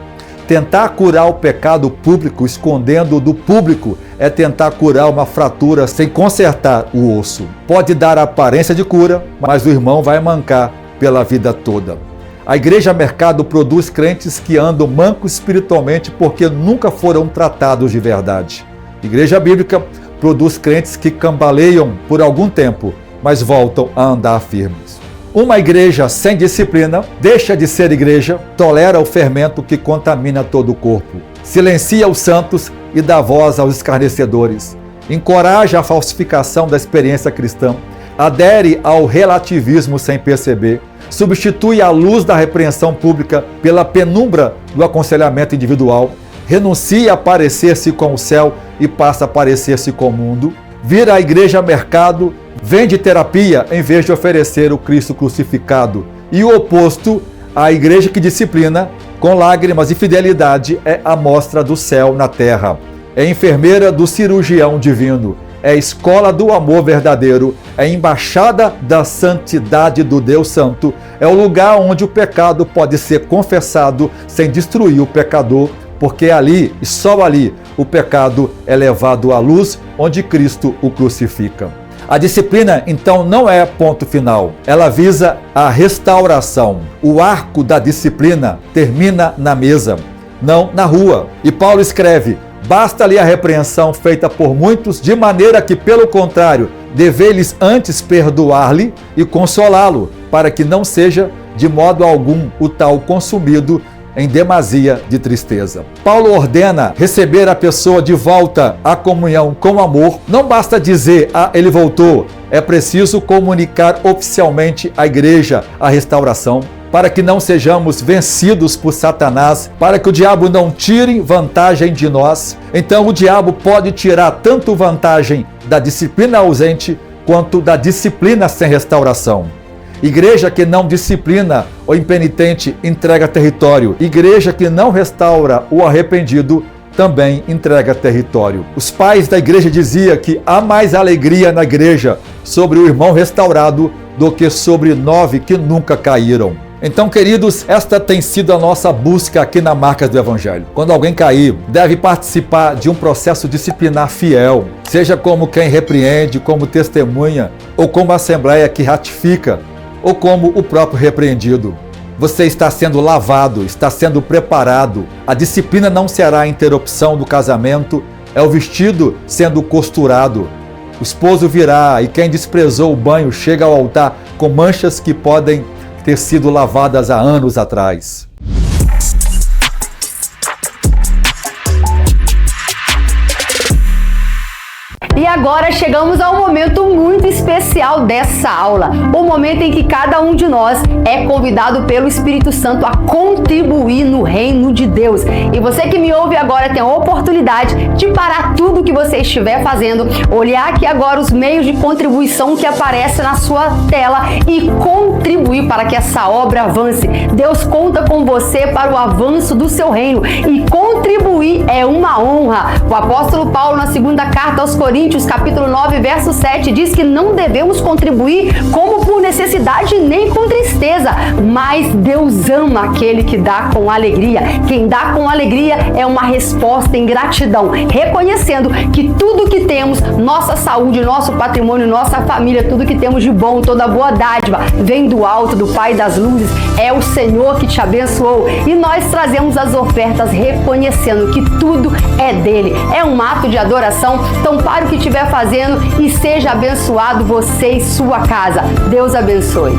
Tentar curar o pecado público escondendo do público é tentar curar uma fratura sem consertar o osso. Pode dar a aparência de cura, mas o irmão vai mancar pela vida toda. A igreja mercado produz crentes que andam mancos espiritualmente porque nunca foram tratados de verdade. Igreja bíblica produz crentes que cambaleiam por algum tempo, mas voltam a andar firmes. Uma igreja sem disciplina deixa de ser igreja, tolera o fermento que contamina todo o corpo, silencia os santos e dá voz aos escarnecedores, encoraja a falsificação da experiência cristã, adere ao relativismo sem perceber, substitui a luz da repreensão pública pela penumbra do aconselhamento individual, renuncia a parecer-se com o céu e passa a parecer-se com o mundo, vira a igreja mercado, vende terapia em vez de oferecer o Cristo crucificado. E o oposto, a igreja que disciplina, com lágrimas e fidelidade, é a mostra do céu na terra. É enfermeira do cirurgião divino. É escola do amor verdadeiro. É embaixada da santidade do Deus Santo. É o lugar onde o pecado pode ser confessado sem destruir o pecador, porque ali, e só ali, o pecado é levado à luz, onde Cristo o crucifica. A disciplina, então, não é ponto final. Ela visa a restauração. O arco da disciplina termina na mesa, não na rua. E Paulo escreve: basta-lhe a repreensão feita por muitos, de maneira que, pelo contrário, deveis antes perdoar-lhe e consolá-lo, para que não seja, de modo algum, o tal consumido em demasia de tristeza. Paulo ordena receber a pessoa de volta à comunhão com amor. Não basta dizer, ele voltou. É preciso comunicar oficialmente à igreja a restauração, para que não sejamos vencidos por Satanás, para que o diabo não tire vantagem de nós. Então o diabo pode tirar tanto vantagem da disciplina ausente, quanto da disciplina sem restauração. Igreja que não disciplina o impenitente entrega território. Igreja que não restaura o arrependido também entrega território. Os pais da igreja diziam que há mais alegria na igreja sobre o irmão restaurado do que sobre 9 que nunca caíram. Então, queridos, esta tem sido a nossa busca aqui na Marcas do Evangelho. Quando alguém cair, deve participar de um processo disciplinar fiel, seja como quem repreende, como testemunha, ou como assembleia que ratifica, ou como o próprio repreendido. Você está sendo lavado, está sendo preparado. A disciplina não será a interrupção do casamento, é o vestido sendo costurado. O esposo virá e quem desprezou o banho chega ao altar com manchas que podem ter sido lavadas há anos atrás. E agora chegamos ao momento muito especial dessa aula, o momento em que cada um de nós é convidado pelo Espírito Santo a contribuir no reino de Deus. E você que me ouve agora tem a oportunidade de parar tudo que você estiver fazendo, olhar aqui agora os meios de contribuição que aparecem na sua tela e contribuir para que essa obra avance. Deus conta com você para o avanço do seu reino e contribuir é uma honra. O apóstolo Paulo, na segunda carta aos Coríntios, Coríntios, capítulo 9, verso 7, diz que não devemos contribuir como por necessidade nem com tristeza, mas Deus ama aquele que dá com alegria. Quem dá com alegria é uma resposta em gratidão, reconhecendo que tudo que temos, nossa saúde, nosso patrimônio, nossa família, tudo que temos de bom, toda boa dádiva, vem do alto, do Pai das luzes, é o Senhor que te abençoou. E nós trazemos as ofertas reconhecendo que tudo é dele. É um ato de adoração. Então pare o que estiver fazendo e seja abençoado você e sua casa. Deus abençoe.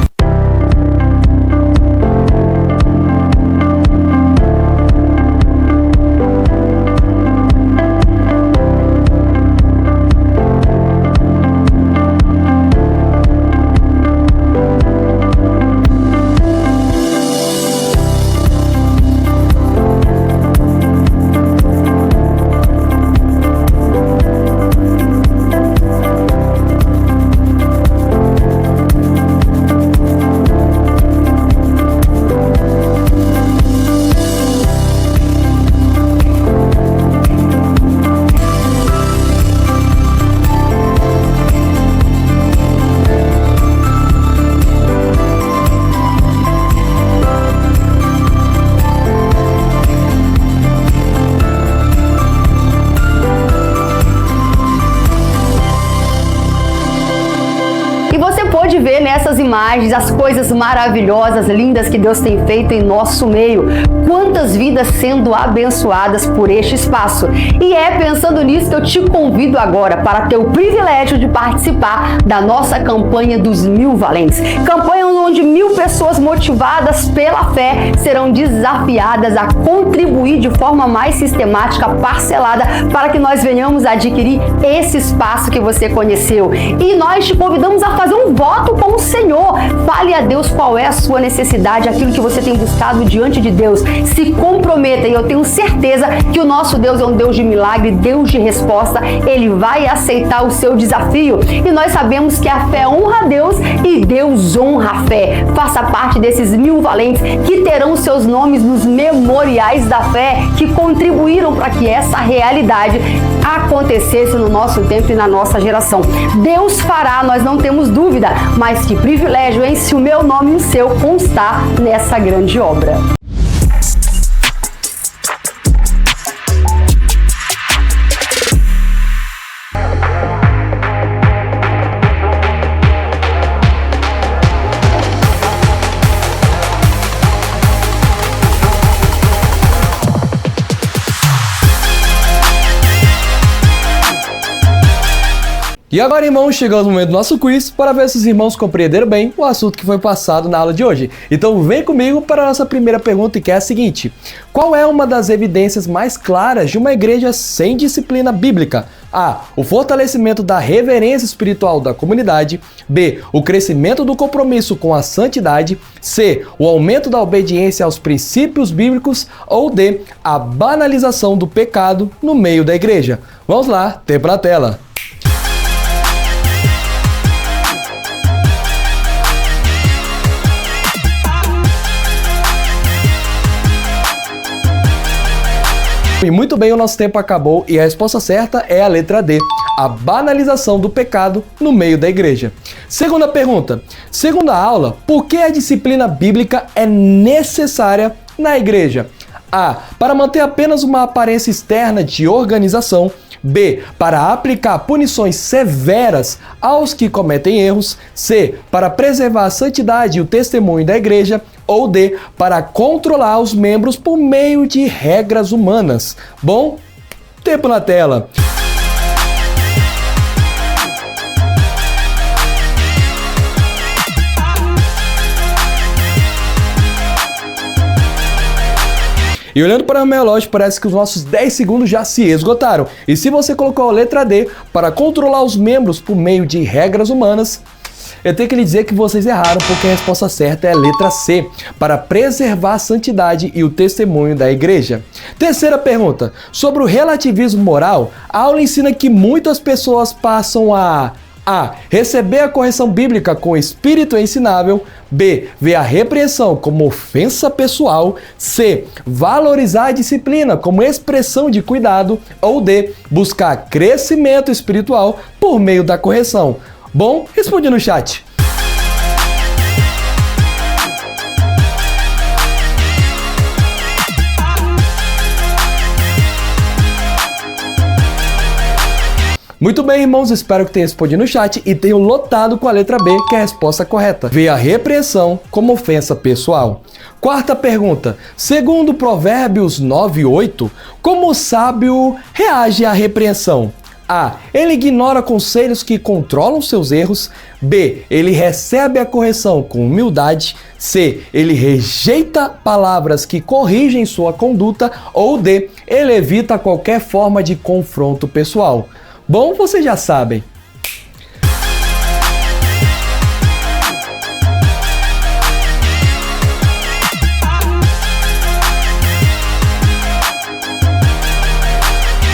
Pode ver nessas imagens as coisas maravilhosas, lindas que Deus tem feito em nosso meio. Quantas vidas sendo abençoadas por este espaço. E é pensando nisso que eu te convido agora para ter o privilégio de participar da nossa campanha dos 1000 valentes. Campanha onde 1000 pessoas motivadas pela fé serão desafiadas a contribuir de forma mais sistemática, parcelada, para que nós venhamos a adquirir esse espaço que você conheceu. E nós te convidamos a fazer um voto com o Senhor. Fale a Deus qual é a sua necessidade, aquilo que você tem buscado diante de Deus. Se comprometa, e eu tenho certeza que o nosso Deus é um Deus de milagre, Deus de resposta. Ele vai aceitar o seu desafio. E nós sabemos que a fé honra a Deus e Deus honra a fé. Faça parte desses 1000 valentes que terão seus nomes nos memoriais da fé, que contribuíram para que essa realidade acontecesse no nosso tempo e na nossa geração. Deus fará, nós não temos dúvida, mas que privilégio, hein? Se o meu nome e o seu constar nessa grande obra. E agora, irmãos, chegamos no momento do nosso quiz para ver se os irmãos compreenderam bem o assunto que foi passado na aula de hoje. Então vem comigo para a nossa primeira pergunta, que é a seguinte: qual é uma das evidências mais claras de uma igreja sem disciplina bíblica? A. O fortalecimento da reverência espiritual da comunidade. B. O crescimento do compromisso com a santidade. C. O aumento da obediência aos princípios bíblicos. Ou D. A banalização do pecado no meio da igreja. Vamos lá, tempo na tela. E muito bem, o nosso tempo acabou e a resposta certa é a letra D, a banalização do pecado no meio da igreja. Segunda pergunta. Segundo a aula, por que a disciplina bíblica é necessária na igreja? A. Para manter apenas uma aparência externa de organização. B. Para aplicar punições severas aos que cometem erros. C. Para preservar a santidade e o testemunho da igreja. Ou D. Para controlar os membros por meio de regras humanas. Bom, tempo na tela. E olhando para o meu relógio, parece que os nossos 10 segundos já se esgotaram. E se você colocou a letra D, para controlar os membros por meio de regras humanas, eu tenho que lhe dizer que vocês erraram, porque a resposta certa é a letra C, para preservar a santidade e o testemunho da igreja. Terceira pergunta. Sobre o relativismo moral, a aula ensina que muitas pessoas passam a A. Receber a correção bíblica com espírito ensinável. B. Ver a repreensão como ofensa pessoal. C. Valorizar a disciplina como expressão de cuidado. Ou D. Buscar crescimento espiritual por meio da correção. Bom, responde no chat. Muito bem, irmãos, espero que tenham respondido no chat e tenham lotado com a letra B, que é a resposta correta. Ver a repreensão como ofensa pessoal. Quarta pergunta. Segundo Provérbios 9:8, como o sábio reage à repreensão? A. Ele ignora conselhos que controlam seus erros. B. Ele recebe a correção com humildade. C. Ele rejeita palavras que corrigem sua conduta. Ou D. Ele evita qualquer forma de confronto pessoal. Bom, vocês já sabem.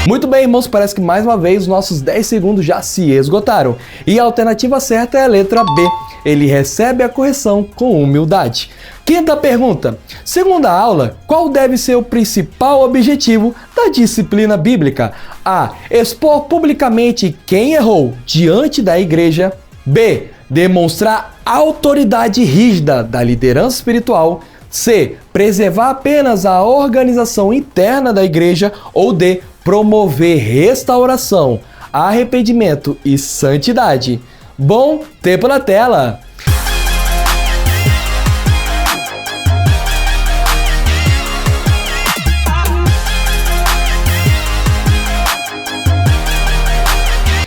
Muito bem, irmãos, parece que mais uma vez os nossos 10 segundos já se esgotaram. E a alternativa certa é a letra B. Ele recebe a correção com humildade. Quinta pergunta. Segundo a aula, qual deve ser o principal objetivo da disciplina bíblica? A. Expor publicamente quem errou diante da igreja. B. Demonstrar autoridade rígida da liderança espiritual. C. Preservar apenas a organização interna da igreja. Ou D. Promover restauração, arrependimento e santidade. Bom, tempo na tela!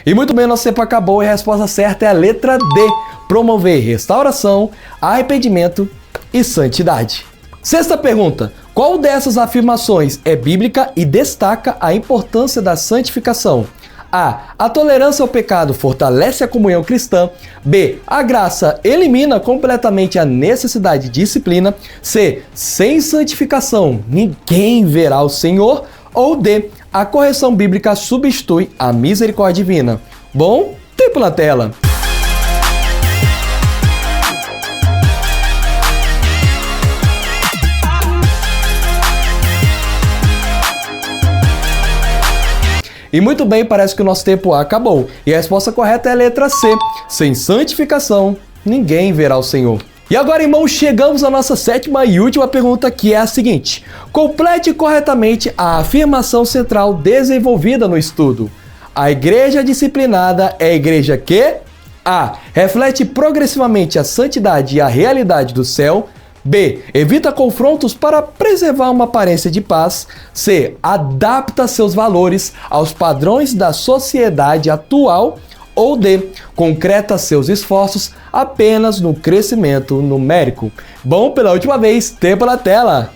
E muito bem, nosso tempo acabou e a resposta certa é a letra D. Promover restauração, arrependimento e santidade. Sexta pergunta. Qual dessas afirmações é bíblica e destaca a importância da santificação? A tolerância ao pecado fortalece a comunhão cristã. B. A graça elimina completamente a necessidade de disciplina. C. Sem santificação, ninguém verá o Senhor. Ou D. A correção bíblica substitui a misericórdia divina. Bom, tempo na tela. E muito bem, parece que o nosso tempo acabou. E a resposta correta é a letra C. Sem santificação, ninguém verá o Senhor. E agora, irmãos, chegamos à nossa sétima e última pergunta, que é a seguinte. Complete corretamente a afirmação central desenvolvida no estudo. A igreja disciplinada é a igreja que A. Reflete progressivamente a santidade e a realidade do céu. B. Evita confrontos para preservar uma aparência de paz. C. Adapta seus valores aos padrões da sociedade atual. Ou D. Concreta seus esforços apenas no crescimento numérico. Bom, pela última vez, tempo na tela!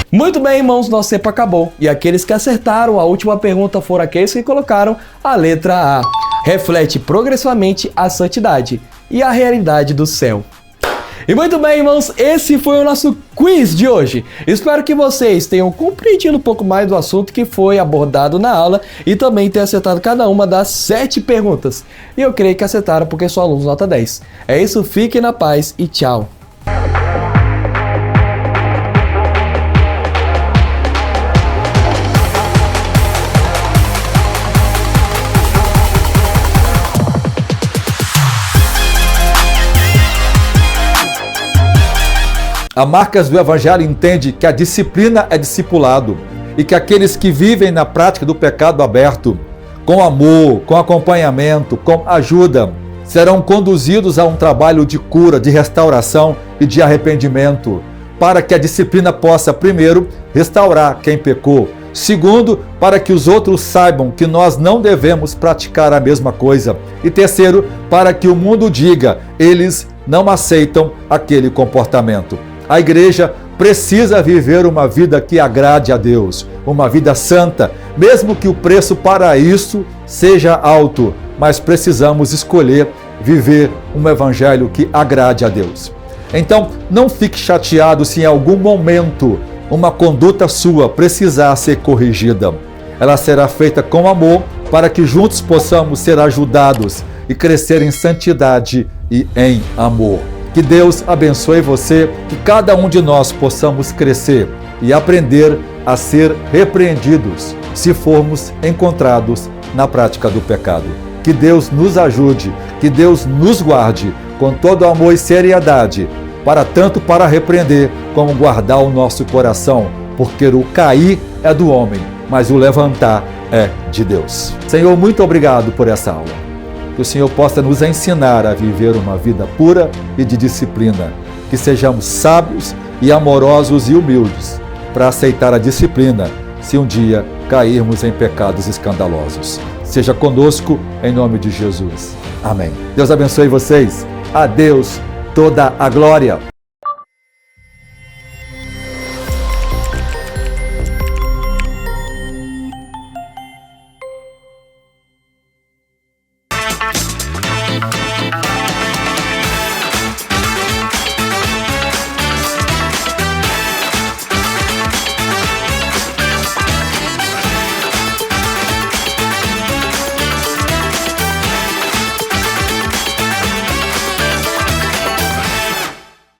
Muito bem, irmãos, nosso tempo acabou. E aqueles que acertaram a última pergunta foram aqueles que colocaram a letra A. Reflete progressivamente a santidade e a realidade do céu. E muito bem, irmãos, esse foi o nosso quiz de hoje. Espero que vocês tenham compreendido um pouco mais do assunto que foi abordado na aula e também tenham acertado cada uma das 7 perguntas. E eu creio que acertaram porque são alunos nota 10. É isso, fiquem na paz e tchau! A Marcas do Evangelho entende que a disciplina é discipulado e que aqueles que vivem na prática do pecado aberto, com amor, com acompanhamento, com ajuda, serão conduzidos a um trabalho de cura, de restauração e de arrependimento, para que a disciplina possa, primeiro, restaurar quem pecou, segundo, para que os outros saibam que nós não devemos praticar a mesma coisa, e terceiro, para que o mundo diga, eles não aceitam aquele comportamento. A igreja precisa viver uma vida que agrade a Deus, uma vida santa, mesmo que o preço para isso seja alto, mas precisamos escolher viver um evangelho que agrade a Deus. Então, não fique chateado se em algum momento uma conduta sua precisar ser corrigida. Ela será feita com amor para que juntos possamos ser ajudados e crescer em santidade e em amor. Que Deus abençoe você, que cada um de nós possamos crescer e aprender a ser repreendidos se formos encontrados na prática do pecado. Que Deus nos ajude, que Deus nos guarde com todo amor e seriedade, para repreender como guardar o nosso coração, porque o cair é do homem, mas o levantar é de Deus. Senhor, muito obrigado por essa aula. Que o Senhor possa nos ensinar a viver uma vida pura e de disciplina. Que sejamos sábios e amorosos e humildes para aceitar a disciplina se um dia cairmos em pecados escandalosos. Seja conosco em nome de Jesus. Amém. Deus abençoe vocês. A Deus toda a glória.